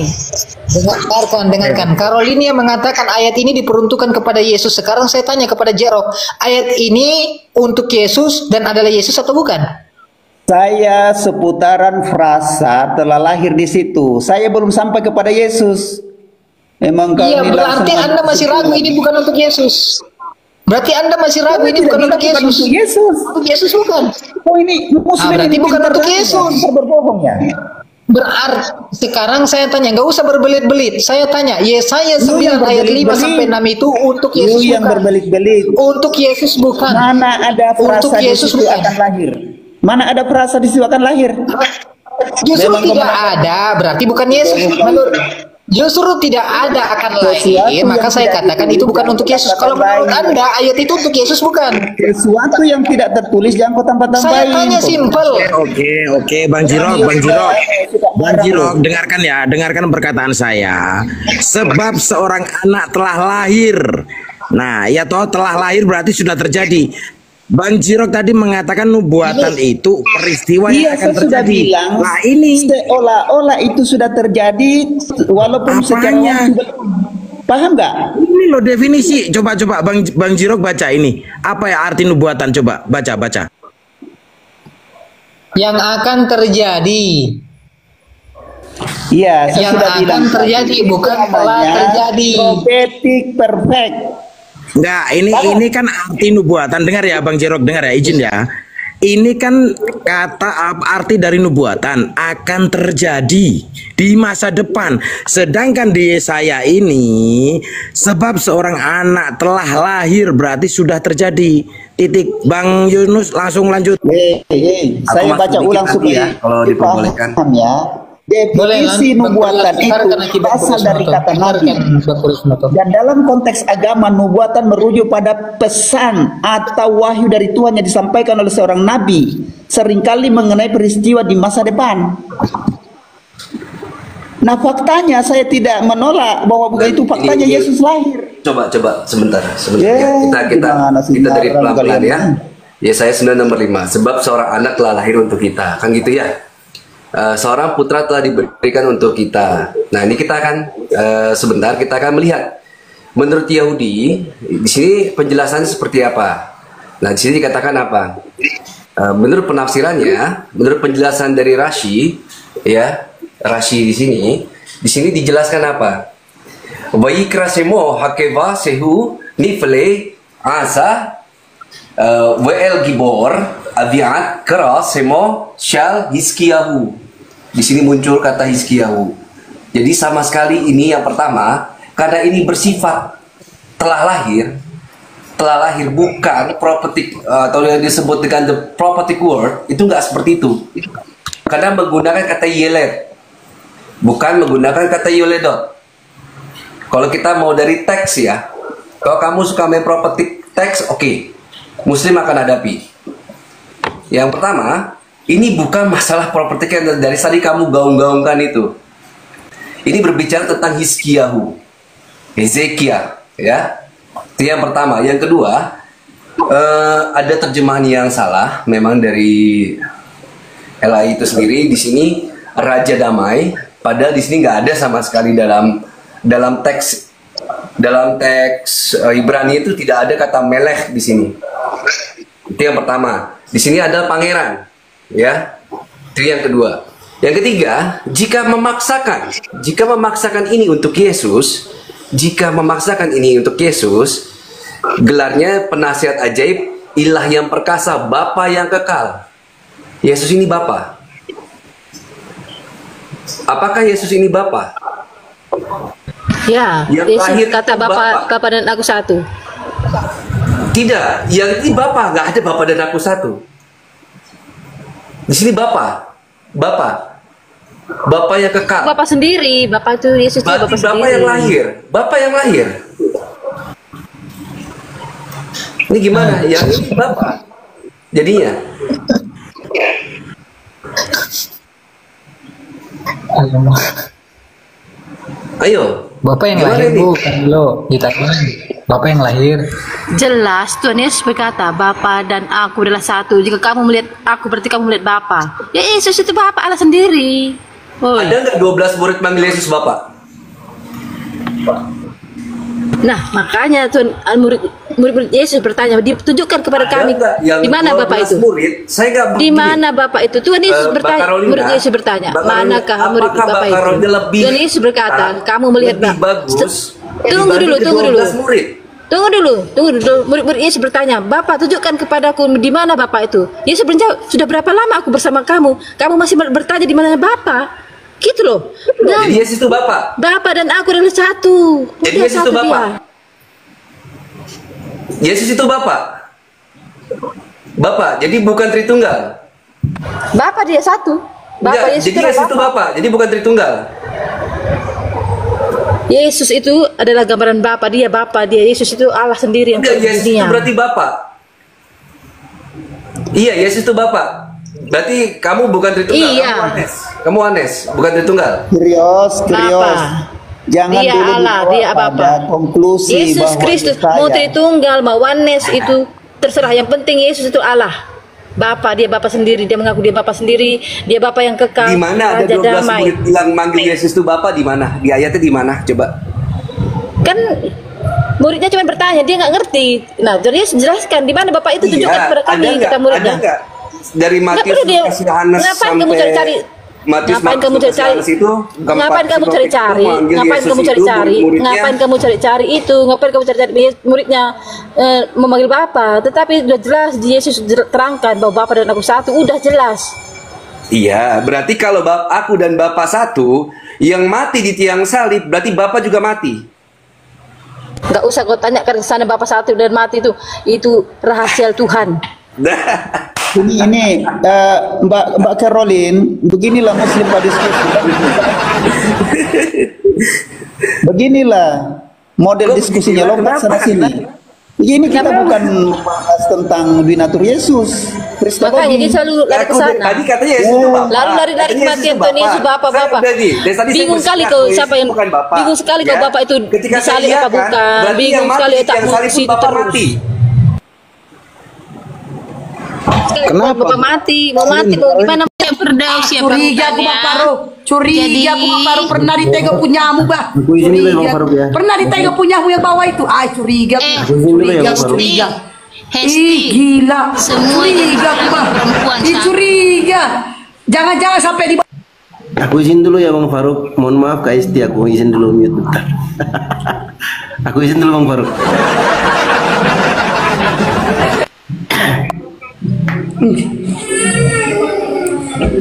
Dengarkan. Karolin yang mengatakan ayat ini diperuntukkan kepada Yesus. Sekarang saya tanya kepada Jerok, ayat ini untuk Yesus dan adalah Yesus atau bukan? Saya seputaran frasa telah lahir di situ. Saya belum sampai kepada Yesus. Memang kau Iya, ini berarti langsung Anda masih ragu ini bukan untuk Yesus. Berarti Anda masih ragu ini bukan untuk Yesus. Untuk Yesus bukan. Oh, ini Muslim berarti ini bukan pintar untuk lagi, Yesus. pintar berbohong ya. Berarti sekarang saya tanya, nggak usah berbelit-belit. Saya tanya, Yesaya 9 ayat 5 sampai 6 itu untuk Yesus Lu yang bukan? berbelit-belit. Untuk Yesus bukan. Mana ada Untuk frasa di Yesus situ bukan. akan lahir? Mana ada frasa di situ akan lahir? Justru Memang tidak kebenaran. ada, berarti bukan Yesus. Menurut justru tidak ada akan lahir, maka saya katakan itu bukan untuk Yesus. Kalau menurut Anda ayat itu untuk Yesus bukan? Sesuatu yang tidak tertulis jangan kau tambah-tambahin. Saya tanya simpel. Oke, Bang Jirok, dengarkan perkataan saya. Sebab seorang anak telah lahir. Nah, ya toh telah lahir berarti sudah terjadi. Bang Jirok tadi mengatakan nubuatan itu peristiwa yang Iya, akan saya sudah terjadi. bilang. Nah, ini seolah-olah itu sudah terjadi, walaupun secara Apanya? waktu belum. Paham nggak? ini loh definisi. Coba Bang Jirok baca ini. Apa ya arti nubuatan? Coba baca. Yang akan terjadi. Iya, saya Yang sudah akan bilang. terjadi, Itu bukan telah namanya terjadi. Prophetic perfect. Enggak, ini kan arti nubuatan. Dengar ya Bang Jirok, dengar ya, izin ya. Ini kan kata arti dari nubuatan akan terjadi di masa depan. Sedangkan di Yesaya ini sebab seorang anak telah lahir berarti sudah terjadi. Titik. Bang Yunus langsung lanjut. Saya baca ulang supaya kalau diperbolehkan. paham ya. Definisi nubuatan itu berasal dari kata nabi. Dan dalam konteks agama, nubuatan merujuk pada pesan atau wahyu dari Tuhan yang disampaikan oleh seorang nabi, seringkali mengenai peristiwa di masa depan. Nah, faktanya saya tidak menolak bahwa bukan itu faktanya Yesus lahir. Coba sebentar. Yeah, Kita dari pelan-pelan ya. Yesaya 9 nomor 5. Sebab seorang anak telah lahir untuk kita. Kan gitu ya. Seorang putra telah diberikan untuk kita. Nah, ini kita akan sebentar kita akan melihat menurut Yahudi di sini penjelasannya seperti apa. Nah, di sini dikatakan apa? Menurut penafsirannya, menurut penjelasan dari Rashi, ya, Rashi di sini dijelaskan apa? Vayikra semo hakeva sehu nifle asa wel gibor aviat kera semo shal hiskiyahu. Di sini muncul kata hiskiyahu. Jadi sama sekali ini yang pertama, karena ini bersifat telah lahir bukan prophetic atau yang disebut dengan the prophetic word, itu nggak seperti itu. Karena menggunakan kata yelet, bukan menggunakan kata yoledot. Kalau kita mau dari teks ya, kalau kamu suka main prophetic teks, oke. Muslim akan hadapi. Yang pertama, ini bukan masalah properti yang dari tadi kamu gaung-gaungkan itu. Ini berbicara tentang Hiskiyahu, Hezekiah, ya. Itu yang pertama. Yang kedua, ada terjemahan yang salah memang dari LAI itu sendiri. Di sini Raja Damai, padahal di sini nggak ada sama sekali dalam teks Ibrani itu tidak ada kata melech di sini. Itu yang pertama. Di sini ada pangeran, ya. Itu yang kedua. Yang ketiga, jika memaksakan ini untuk Yesus, gelarnya penasihat ajaib, ilah yang perkasa, Bapa yang kekal. Yesus ini Bapa. Apakah Yesus ini Bapa? Ya, Yang Yesus lahir kata itu Bapa dan aku satu. Tidak, yang ini Bapa, nggak ada Bapa dan aku satu. Di sini Bapa yang kekal. Bapa sendiri, Bapa itu Yesus itu Bapa sendiri. Bapa yang lahir. Ini gimana? Yang ini Bapa. Jadinya. Ayo. Bapak yang lahir bukan lo, ditanya. Bapak yang lahir. Jelas Tuhan Yesus berkata, Bapa dan aku adalah satu. Jika kamu melihat aku, berarti kamu melihat Bapa. Ya Yesus itu Bapa Allah sendiri. Ada nggak 12 murid manggil Yesus Bapa? Nah, makanya Tuhan murid Yesus bertanya, ditunjukkan kepada kami di mana Bapak itu? Murid, saya nggak di mana Bapak itu? Tuhan Yesus bertanya, murid Yesus bertanya, manakah murid Bapak itu? Tuhan Yesus berkata, kamu melihat Bapak. Tunggu dulu. Tunggu dulu. Murid Yesus bertanya, Bapak tunjukkan kepadaku di mana Bapak itu. Yesus menjawab, sudah berapa lama aku bersama kamu? Kamu masih bertanya di mana Bapak? Gitu loh. Jadi Yesus itu Bapak. Bapak dan aku adalah satu. Jadi Yesus itu Bapak. Yesus itu Bapak. Bapak, jadi bukan Tritunggal. Bapak dia satu. Bapak Yesus jadi Yesus itu Bapak, jadi bukan Tritunggal. Yesus itu adalah gambaran Bapa, dia Bapa, dia Yesus itu Allah sendiri yang Yesus itu berarti Bapak. Iya, Yesus itu Bapak. Berarti kamu bukan Tritunggal, iya. Kamu Anes, bukan Tritunggal. Krios. Jangan dia dulu Allah, dia apa? Konklusi Yesus Kristus mau Tritunggal, mau Anes itu terserah. Yang penting Yesus itu Allah. Bapa, dia Bapa sendiri, dia mengaku dia Bapa sendiri, dia Bapa yang kekal. Di mana ada 12 murid bilang manggil Yesus itu Bapa, di mana? Di ayatnya di mana? Coba. Kan muridnya cuma bertanya, dia nggak ngerti. Nah, jadi jelaskan di mana Bapak itu, tunjukkan kepada kami, kata muridnya. Ada nggak? Dari Matius sampai Yohanes ngapain kamu cari-cari? Ngapain kamu cari-cari? Ngapain kamu cari-cari? Ngapain kamu cari-cari? Ngapain kamu cari-cari itu? Ngapain kamu cari-cari muridnya memanggil Bapa? Tetapi sudah jelas Yesus terangkan bahwa Bapa dan aku satu, udah jelas. Iya, berarti kalau aku dan Bapa satu, yang mati di tiang salib berarti Bapa juga mati. Gak usah kau tanyakan ke sana Bapa satu dan mati itu rahasia Tuhan. Ini Mbak Caroline, beginilah Muslim berdiskusi. Beginilah model diskusinya, lompat sana sini. Ini kita bukan membahas tentang binatur Yesus. Makanya dia selalu lari ke sana. Tadi katanya Yesus itu Bapak. Lalu lari kematian Tuhan Yesus Bapak. Bingung sekali kau siapa yang bingung sekali kau Bapak itu disalib apa bukan. Bingung sekali tak mau situ terus. Kenapa? Bapak mati, mau gimana? Firdaus ya curiga aku Bang Farouk. Curiga aku Bang Farouk pernah ditega punyamu, Bah. Pernah ditega punyamu yang bawah itu. Curiga. Curiga. Gila. Curiga aku, Bang. Curiga. Jangan-jangan sampai di Aku izin dulu ya Bang Farouk. Mohon maaf Kak Isti, aku izin dulu mute bentar. Aku izin dulu Bang Farouk.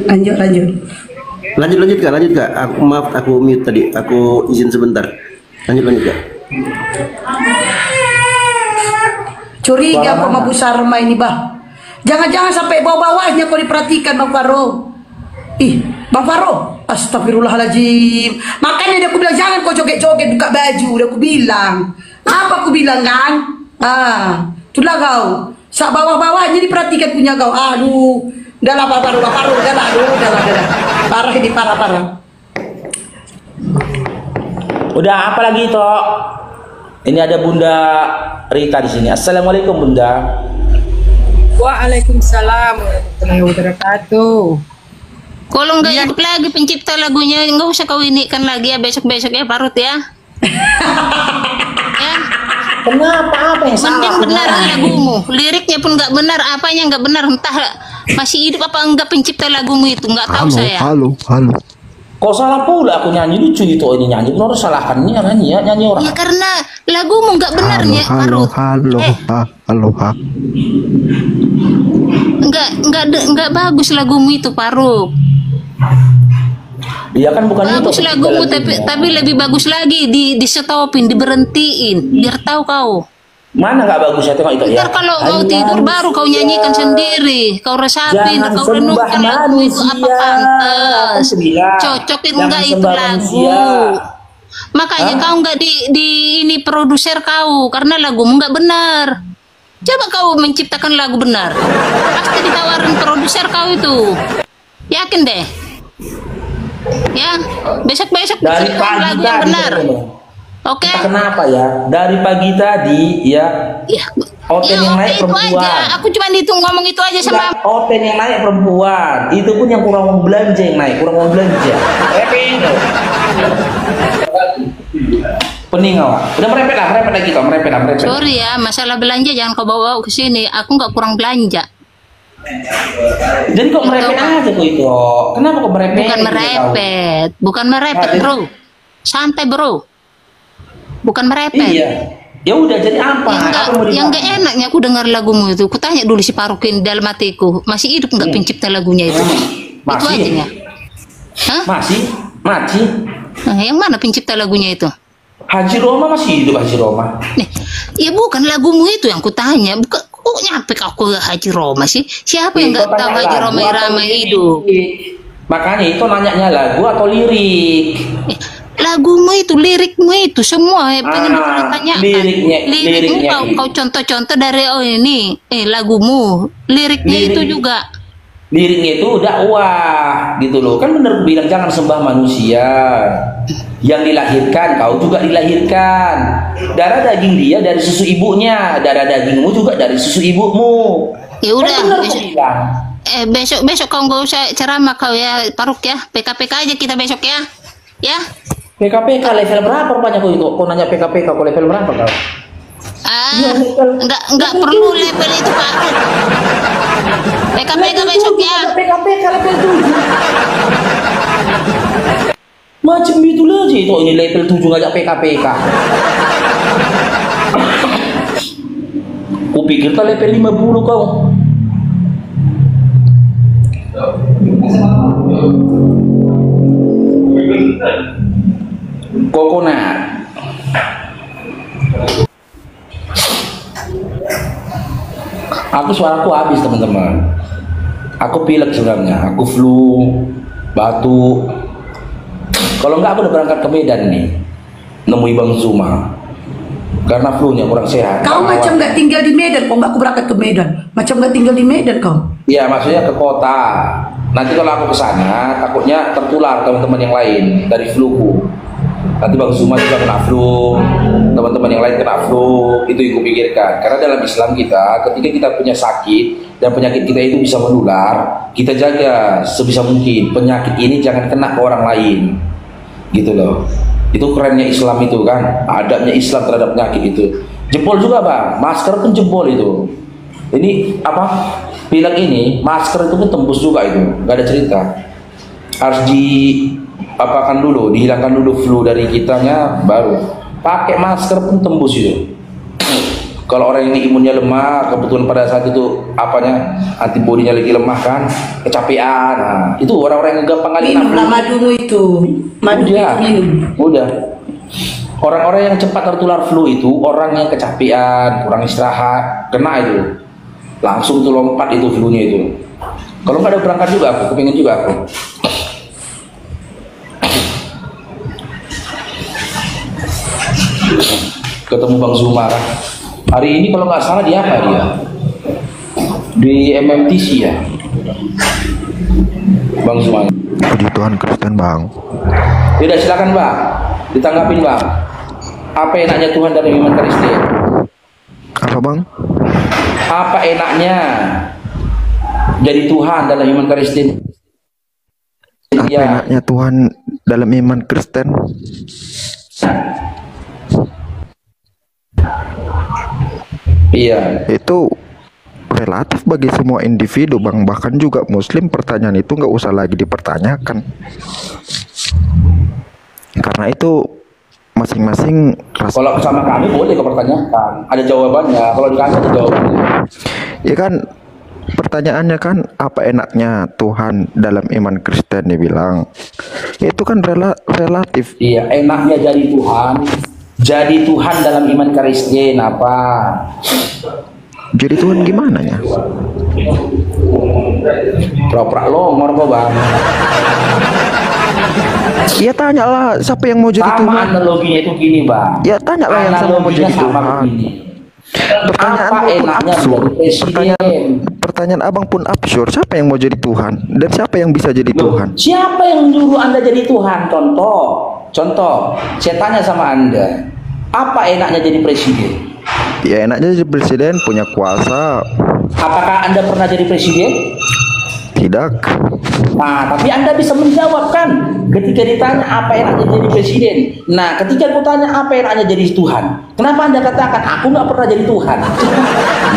Lanjut kak. Aku maaf, aku mute tadi. Aku izin sebentar. Lanjut kak. Curiga kok sama Bu Sarma ini, Bah. Jangan-jangan sampai bawah-bawahnya kau diperhatikan Bang Farouk. Bang Farouk, astagfirullahaladzim. Makanya aku bilang jangan kau joget-joget buka baju. Udah aku bilang. Apa aku bilang kan? Itulah kau. Sak bawah-bawahnya diperhatikan punya kau. Aduh. Udahlah Bang Farouk, udahlah. Parah ini, parah. Udah apa lagi, Tok? Ini ada Bunda Rita di sini. Assalamualaikum Bunda. Waalaikumsalam warahmatullahi wabarakatuh. Kalau nggak hidup lagi pencipta lagunya, nggak usah kau inikan lagi ya besok-besok ya Parut ya. Ya. Kenapa? Apa yang salah? Mending benar lagumu, liriknya pun nggak benar, apanya nggak benar, entah masih hidup apa enggak pencipta lagumu itu, nggak tahu saya. Halo. Kok salah pula aku nyanyi lucu itu, ini nyanyi pun harus salahkannya nyanyi orang. Ya karena lagumu nggak benarnya halo. Nggak bagus lagumu itu Paruk. Dia kan bukan bagus itu, lagumu tapi lebih bagus lagi di stopin, diberhentiin biar tahu kau. Mana nggak bagus ya tengok itu ya. Ntar kalau kau tidur baru kau nyanyikan sendiri, kau resapin, kau renungkan lagu itu apa pantas, cocok enggak itu lagu. Makanya kau nggak di ini produser kau karena lagumu nggak benar. Coba kau menciptakan lagu benar, pasti ditawarin produser kau itu. Yakin deh. Ya, besok-besok dari pagi lagu yang benar. Oke. Kenapa ya? Dari pagi tadi ya. Oten yang naik perempuan. Aja. Aku cuma ngomong itu aja sama. Oten yang naik perempuan. Itu pun yang kurang mau belanja yang naik, kurang mau belanja. Pening awak. Udah merepet lagi kau, merepet. Sorry ya, masalah belanja jangan kau bawa ke sini. Aku nggak kurang belanja. Jadi kok merepet aja kok itu? Kenapa kok merepet? Bukan merepet, bro. Santai bro. Bukan merepet. Iya. Ya udah jadi apa? Yang nggak enaknya aku dengar lagumu itu. Ku tanya dulu si Parukin dalam hatiku, masih hidup nggak pencipta lagunya itu? Masih. Itu aja ya. Hah? Masih. Nah, yang mana pencipta lagunya itu? Haji Roma masih hidup Haji Roma. Nih, ya bukan lagumu itu yang ku tanya. Bukan. Kok nyampe kau ke Haji Roma sih? Siapa yang nggak tahu Haji Roma Irama hidup? Makanya itu nanyanya lagu atau lirik? Lagumu itu, lirikmu itu semua pengen ditanya. Lirikmu kau contoh-contoh dari ini lagumu, liriknya itu juga. Liriknya itu dakwah gitu loh, kan bener bilang jangan sembah manusia. Yang dilahirkan kau juga dilahirkan, darah daging dia dari susu ibunya, darah dagingmu juga dari susu ibumu. Ya udah, kan besok kau nggak usah ceramah kau ya Paruk ya, PKPK aja kita besok ya. Ya. PKPK level berapa rupanya kau itu? Kau nanya PKPK kau level berapa kau? Enggak perlu level itu Pak. PKPK besok ya. PKPK level 7. Macam itu aja itu ini level 7 ngajak PKPK. Kupikir tak level 50 kau. Coconut. Suaraku habis teman-teman. Aku pilek sebenarnya, aku flu, batuk. Kalau enggak aku udah berangkat ke Medan nih, nemui Bang Zuma. Karena flu-nya kurang sehat. Kau macam nggak tinggal di Medan, kok nggak aku berangkat ke Medan? Macam nggak tinggal di Medan kau? Iya, maksudnya ke kota. Nanti kalau aku ke sana, takutnya tertular teman-teman yang lain dari fluku. Nanti Bang Zuma juga kena flu, teman-teman yang lain kena flu. Itu yang kupikirkan. Karena dalam Islam kita, ketika kita punya sakit dan penyakit kita itu bisa menular, kita jaga sebisa mungkin penyakit ini jangan kena ke orang lain. Gitu loh. Itu kerennya Islam itu kan, adabnya Islam terhadap penyakit itu. Jempol juga Bang, masker pun jempol itu. Ini apa, pilek ini, masker itu pun tembus juga itu, gak ada cerita. Harus diapakan dulu, dihilangkan dulu flu dari kitanya, baru pakai masker pun tembus itu. Kalau orang ini imunnya lemah, kebetulan pada saat itu apanya antibodinya lagi lemah kan, kecapean. Nah, itu orang-orang yang gampang kali minum madumu itu. Madu minum. Udah. Orang-orang yang cepat tertular flu itu orang yang kecapean, kurang istirahat, kena itu. Langsung tuh lompat itu flu-nya itu. Kalau nggak ada berangkat juga aku, kepingin juga aku. Ketemu Bang Zuma kan. Hari ini kalau nggak salah di apa dia? Di MMTC ya, Bang Zuma. Puji Tuhan Kristen Bang. Yaudah silakan Bang, ditanggapin Bang. Apa enaknya Tuhan dalam iman Kristen? Apa bang? Apa enaknya jadi Tuhan dalam iman Kristen? Apa enaknya Tuhan dalam iman Kristen? Iya. Itu relatif bagi semua individu bang. Bahkan juga Muslim pertanyaan itu nggak usah lagi dipertanyakan. Karena itu masing-masing Kalau sama kami boleh kau pertanyakan. Ada jawabannya. Kalau di kami ada jawabannya. Ya kan pertanyaannya kan apa enaknya Tuhan dalam iman Kristen dibilang. Itu kan relatif. Iya, enaknya jadi Tuhan. Jadi Tuhan dalam iman Kristen apa? Jadi Tuhan gimana ya? Prak-prak longor kok bang. Ya tanyalah siapa yang mau jadi sama Tuhan. Analoginya itu gini bang. Ya tanyalah yang sama mau jadi Tuhan. Pertanyaan apa enaknya menjadi presiden? Pertanyaan abang pun absurd. Siapa yang mau jadi Tuhan? Dan siapa yang bisa jadi Tuhan? Siapa yang nyuruh anda jadi Tuhan? Contoh, saya tanya sama anda, apa enaknya jadi presiden? Ya enaknya jadi presiden, punya kuasa. Apakah anda pernah jadi presiden? Tidak. Nah, tapi anda bisa menjawab kan ketika ditanya apa enaknya jadi presiden. Nah, ketika aku tanya apa enaknya jadi Tuhan, kenapa anda katakan aku nggak pernah jadi Tuhan?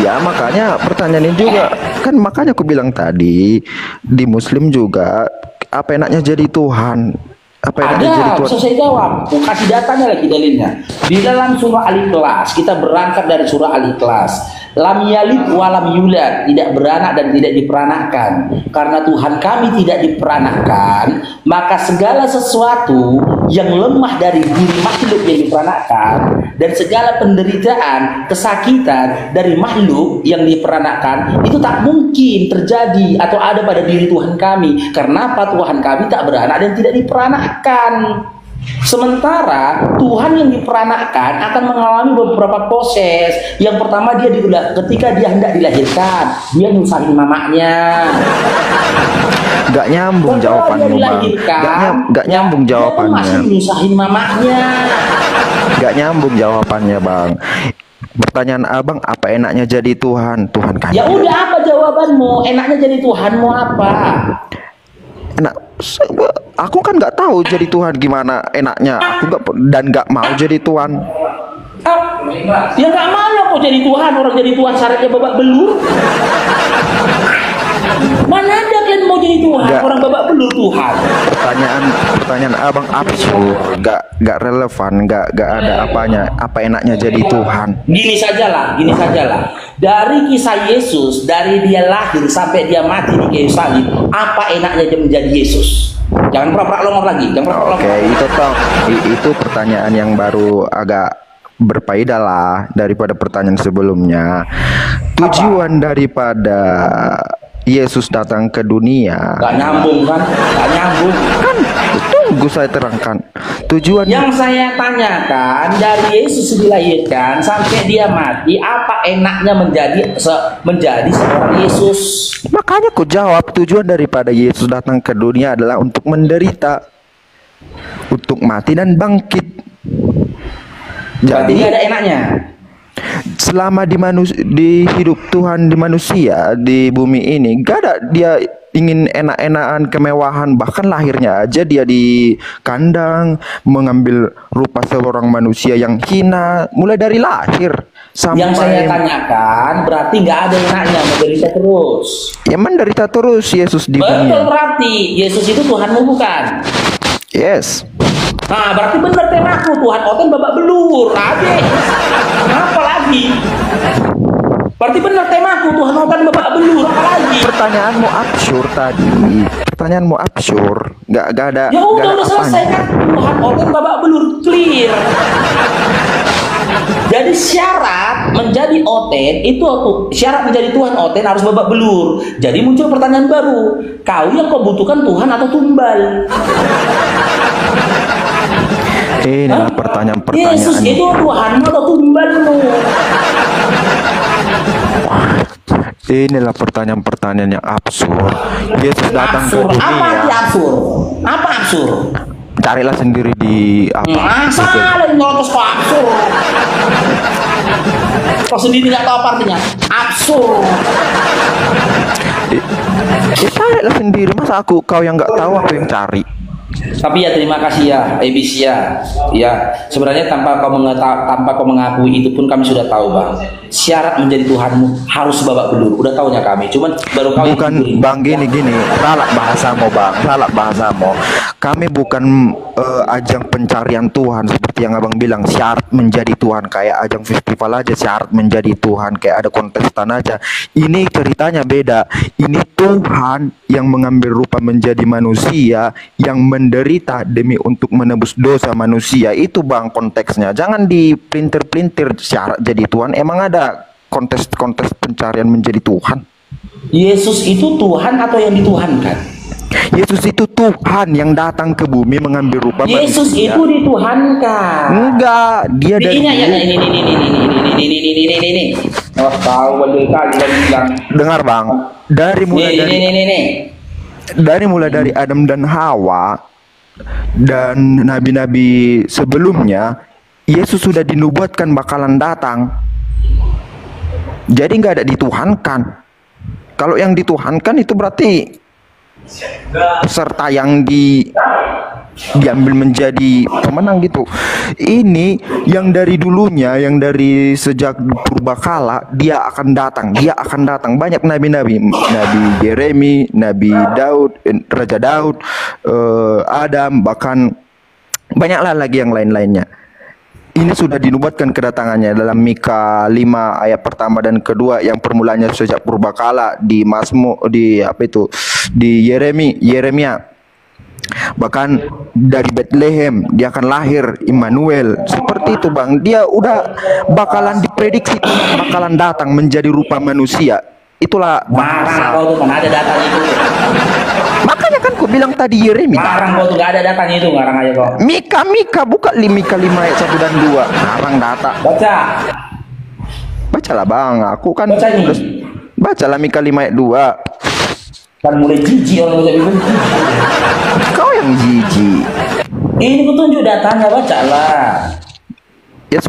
Ya makanya pertanyaan ini juga kan, makanya aku bilang tadi di Muslim juga apa enaknya jadi Tuhan. Apa enaknya jadi Ada, Tuhan? bisa saya jawab. Aku kasih datanya lagi dalilnya. Di dalam surah Al-Ikhlas, kita berangkat dari surah Al-Ikhlas. Lam yalid walam yulad, tidak beranak dan tidak diperanakkan. Karena Tuhan kami tidak diperanakkan, maka segala sesuatu yang lemah dari diri makhluk yang diperanakkan dan segala penderitaan, kesakitan dari makhluk yang diperanakkan itu tak mungkin terjadi atau ada pada diri Tuhan kami. Karena apa? Tuhan kami tak beranak dan tidak diperanakkan. Sementara Tuhan yang diperanakkan akan mengalami beberapa proses. Yang pertama ketika dia hendak dilahirkan, dia nyusahin mamanya. Gak nyambung jawabannya bang. Gak nyambung jawabannya. Masih nyusahin mamanya. Gak nyambung jawabannya bang. Pertanyaan abang apa enaknya jadi Tuhan? Tuhan kami. Ya udah, apa jawabanmu? Enaknya jadi Tuhanmu apa? Enak. Aku kan nggak tahu jadi Tuhan gimana enaknya. Aku nggak mau jadi Tuhan. Ya nggak mau kok jadi Tuhan. Orang jadi Tuhan syaratnya babak belur. Mana ada kalian mau jadi Tuhan? Orang babak belur Tuhan. Pertanyaan abang absurd, nggak relevan, nggak ada apanya. Apa enaknya jadi Tuhan? Gini sajalah. Dari kisah Yesus, dari dia lahir sampai dia mati di kayu salib, apa enaknya dia menjadi Yesus? Jangan pura-pura longor lagi. Oke, itu pertanyaan yang baru agak berfaedah lah daripada pertanyaan sebelumnya. Tujuan daripada Yesus datang ke dunia. Gak nyambung kan? Kan tunggu saya terangkan. Tujuan yang saya tanyakan, dari Yesus dilahirkan sampai dia mati, apa enaknya menjadi seorang Yesus? Makanya aku jawab, tujuan daripada Yesus datang ke dunia adalah untuk menderita, untuk mati dan bangkit. Jadi gak ada enaknya. Selama di hidup Tuhan di manusia di bumi ini, gak ada dia ingin enak-enakan, kemewahan. Bahkan lahirnya aja dia di kandang, mengambil rupa seorang manusia yang hina mulai dari lahir sampai. Yang saya tanyakan berarti nggak ada enaknya, menderita terus. Ya menderita terus Yesus di Betul, dunia. berarti Yesus itu Tuhanmu bukan? Yes. Nah, berarti benar temaku, Tuhan Oten babak belur. Adik, apa lagi? Berarti benar temaku, Tuhan Oten babak belur. Apa lagi? Pertanyaanmu absurd tadi. Pertanyaanmu absurd. Gak ada. Ya udah selesai kan? Tuhan Oten babak belur, clear. Jadi syarat menjadi Oten itu, syarat menjadi Tuhan Oten harus babak belur. Jadi muncul pertanyaan baru. Kau yang kau butuhkan Tuhan atau tumbal? Inilah pertanyaan-pertanyaan. Yesus itu Tuhanmu atau tumbalmu? Inilah pertanyaan-pertanyaan yang absurd. Yesus datang ke dunia. Apa arti absurd? Apa absurd? carilah sendiri di apa. Salah nyorotos kok absurd. Kau sendiri nggak tahu apa artinya absurd. Carilah sendiri, masa kau yang nggak tahu aku yang cari. Tapi ya terima kasih ya ABC ya. Ya sebenarnya tanpa kau mengakui itu pun kami sudah tahu bang. Syarat menjadi Tuhanmu harus babak belur. Udah tahunya kami. Cuman baru kau bukan bang gini. Salah bahasamu bang. Salah bahasamu. Kami bukan ajang pencarian Tuhan seperti yang abang bilang. Syarat menjadi Tuhan kayak ajang festival aja. Syarat menjadi Tuhan kayak ada kontestan aja. Ini ceritanya beda. Ini Tuhan yang mengambil rupa menjadi manusia yang menderita demi untuk menebus dosa manusia. Itu bang konteksnya. Jangan dipelintir-pelintir syarat jadi Tuhan. Emang ada kontes pencarian menjadi Tuhan? Yesus itu Tuhan atau yang dituhankan? Yesus itu Tuhan yang datang ke bumi mengambil rupa Yesus manusia. itu dituhankan. Enggak, dia dari ini. Oh, tahu kali bilang. Dengar bang, dari mulai dari Adam dan Hawa dan nabi-nabi sebelumnya, Yesus sudah dinubuatkan bakalan datang. Jadi nggak ada dituhankan. Kalau yang dituhankan itu berarti peserta yang diambil menjadi pemenang gitu. Ini yang dari dulunya, yang dari sejak purbakala dia akan datang. Banyak nabi-nabi, Nabi Yeremi, Nabi Daud, Raja Daud, Adam, bahkan banyaklah lagi yang lain-lainnya. Ini sudah dinubuatkan kedatangannya dalam Mika 5 ayat pertama dan kedua yang permulanya sejak purbakala, di Yeremia. Bahkan dari Bethlehem dia akan lahir Immanuel. Seperti itu bang, dia udah bakalan diprediksi bakalan datang menjadi rupa manusia. Itulah bahasa. Kau tuh mana ada datanya itu? Makanya kan ku bilang tadi Yeremia. Ngarang kau tuh gak ada datanya itu, ngarang aja kau. Mika buka Mika 5 ayat 1 dan 2. Ngarang data. Bacalah bang, aku kan bacalah Mika 5 ayat 2. Kan mulai jijik orang baca Bible. Kau yang jijik. Ini ku tunjuk datanya, bacalah. Ya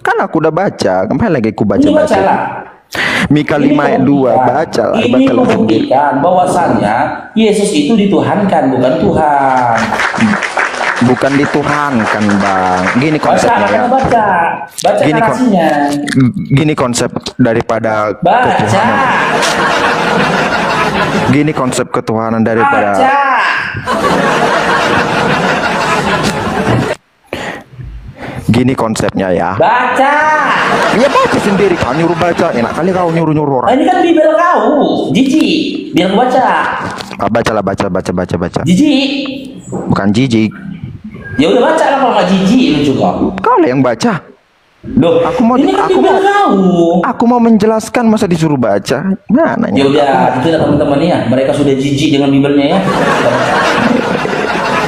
kan aku udah baca, kemarin lagi ku baca. Mika 5 ayat 2, bacalah. Ini membuktikan bahwasannya Yesus itu dituhankan, bukan Tuhan. Bukan dituhankan bang. Gini konsepnya. Baca Gini konsep daripada ketuhanan. Gini konsep ketuhanan daripada. Gini konsepnya ya. Baca. Ya baca sendiri, kau nyuruh baca. Enak kali kau nyuruh orang. Ini kan Bible kau, jijik. Biar aku baca. Bacalah, baca. Jijik. Bukan jijik. Ya udah baca lah kalau nggak jijik lu juga. Kau lah yang baca. Loh, aku mau menjelaskan masa disuruh baca. Mana? Ya udah, itu teman-teman ya. Mereka sudah jijik dengan Biblenya ya.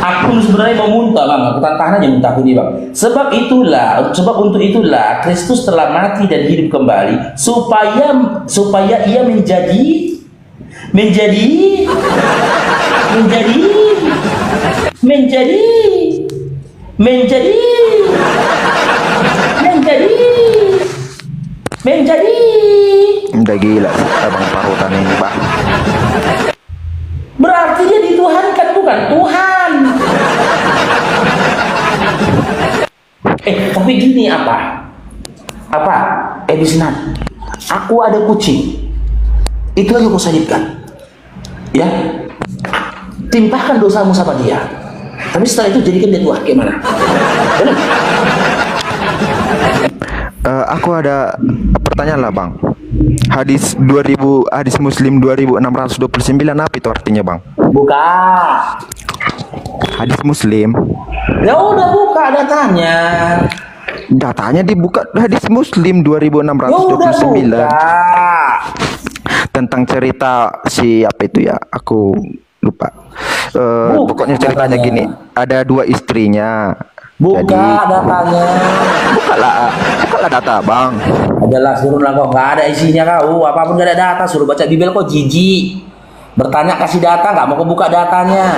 Aku sebenarnya mau muntah bang, aku tahan aja muntahku nih bang. Sebab untuk itulah Kristus telah mati dan hidup kembali supaya ia menjadi udah gila abang parutan ini bang. Berarti dia dituhankan, bukan Tuhan. Tapi gini apa Edisnan, aku ada kucing itu lagi aku salibkan ya, timpahkan dosamu sama dia, tapi setelah itu jadikan dia Tuhan, gimana? Aku ada pertanyaan lah bang. Hadis Muslim 2629 apa itu artinya bang? Buka. Hadis Muslim. Ya udah buka datanya. Datanya dibuka hadis Muslim 2629. Ya tentang cerita si apa itu ya? Aku lupa. Pokoknya ceritanya gini, ada dua istrinya. Buka datanya. Bukalah data bang. Adalah suruh lah kok, nggak ada isinya kau, apapun nggak ada data, suruh baca Bible kok jijik. Bertanya kasih data, nggak mau kebuka datanya.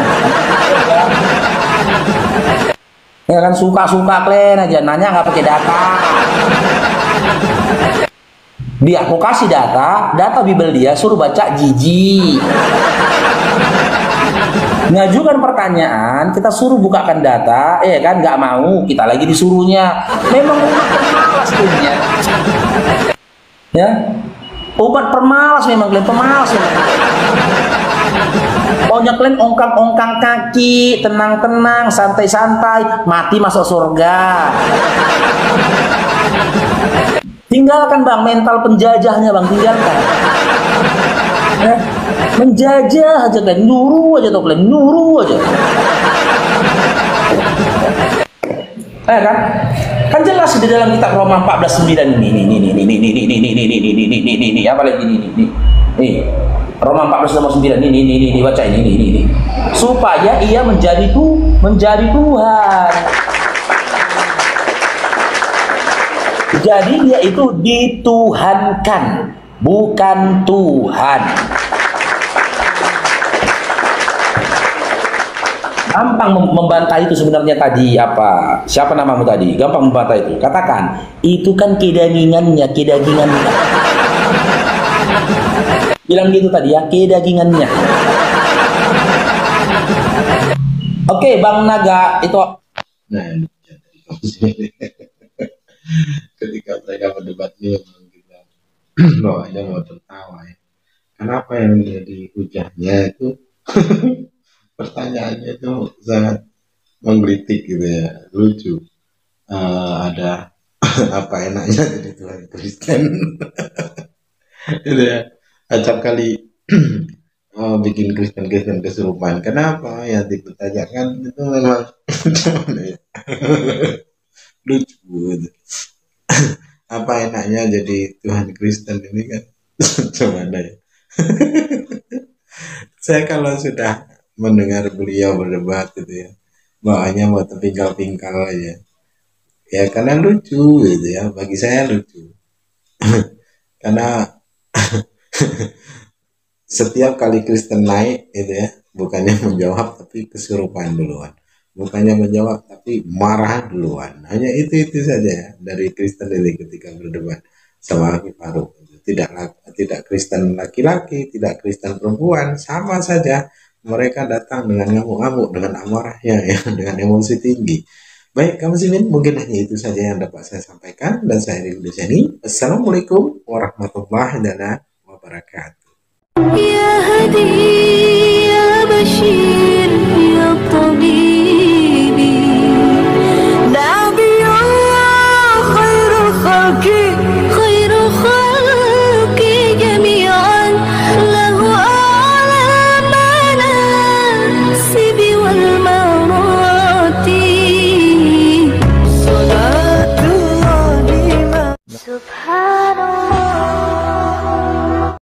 Ya kan suka-suka kalian aja nanya nggak pakai data. Dia aku kasih data Bible dia suruh baca jijik. Ngajukan pertanyaan, kita suruh bukakan data, kan nggak mau, kita lagi disuruhnya. Memang umat pemalas kalian. Ya, obat pemalas memang kalian pemalas. Pokoknya kalian ongkang-ongkang kaki, tenang-tenang, santai-santai, mati masuk surga. Tinggalkan bang mental penjajahnya bang, tinggalkan. Ya, menjajah aja kalian, nyuruh aja tuh kalian, nyuruh aja. Kan jelas di dalam kitab Roma 14:9 ini apa lagi nih Roma 14:9 ini baca ini supaya ia menjadi Tuhan. Jadi dia itu dituhankan, bukan Tuhan. Gampang membantah itu sebenarnya tadi apa? Siapa namamu tadi? Gampang membantah itu. Katakan, itu kan kedagingannya. Bilang gitu tadi ya, kedagingannya. Oke, Bang Naga itu. Nah, ketika mereka berdebatnya kita bawahnya mau tertawa ya. Kenapa yang menjadi hujahnya itu pertanyaannya itu sangat menggelitik gitu ya, lucu. Ada apa enaknya jadi Tuhan Kristen gitu ya, acap kali bikin Kristen kesurupan. Kenapa ya dipertanyakan itu memang lucu gitu. Apa enaknya jadi Tuhan Kristen ini kan gimana ya. Saya kalau sudah mendengar beliau berdebat gitu ya, bawaannya mau terpingkal-pingkal aja ya, karena lucu gitu ya, bagi saya lucu. Karena setiap kali Kristen naik gitu ya, bukannya menjawab tapi kesurupan duluan, bukannya menjawab tapi marah duluan. Hanya itu saja ya dari Kristen ini ketika berdebat sama Habib Faruk. Tidak Kristen laki-laki, tidak Kristen perempuan, sama saja. Mereka datang dengan ngamuk-ngamuk, dengan amarahnya ya, dengan emosi tinggi. Baik, kaum muslimin, mungkin hanya itu saja yang dapat saya sampaikan, dan saya di sini. Assalamualaikum warahmatullahi wabarakatuh. Ya Hadi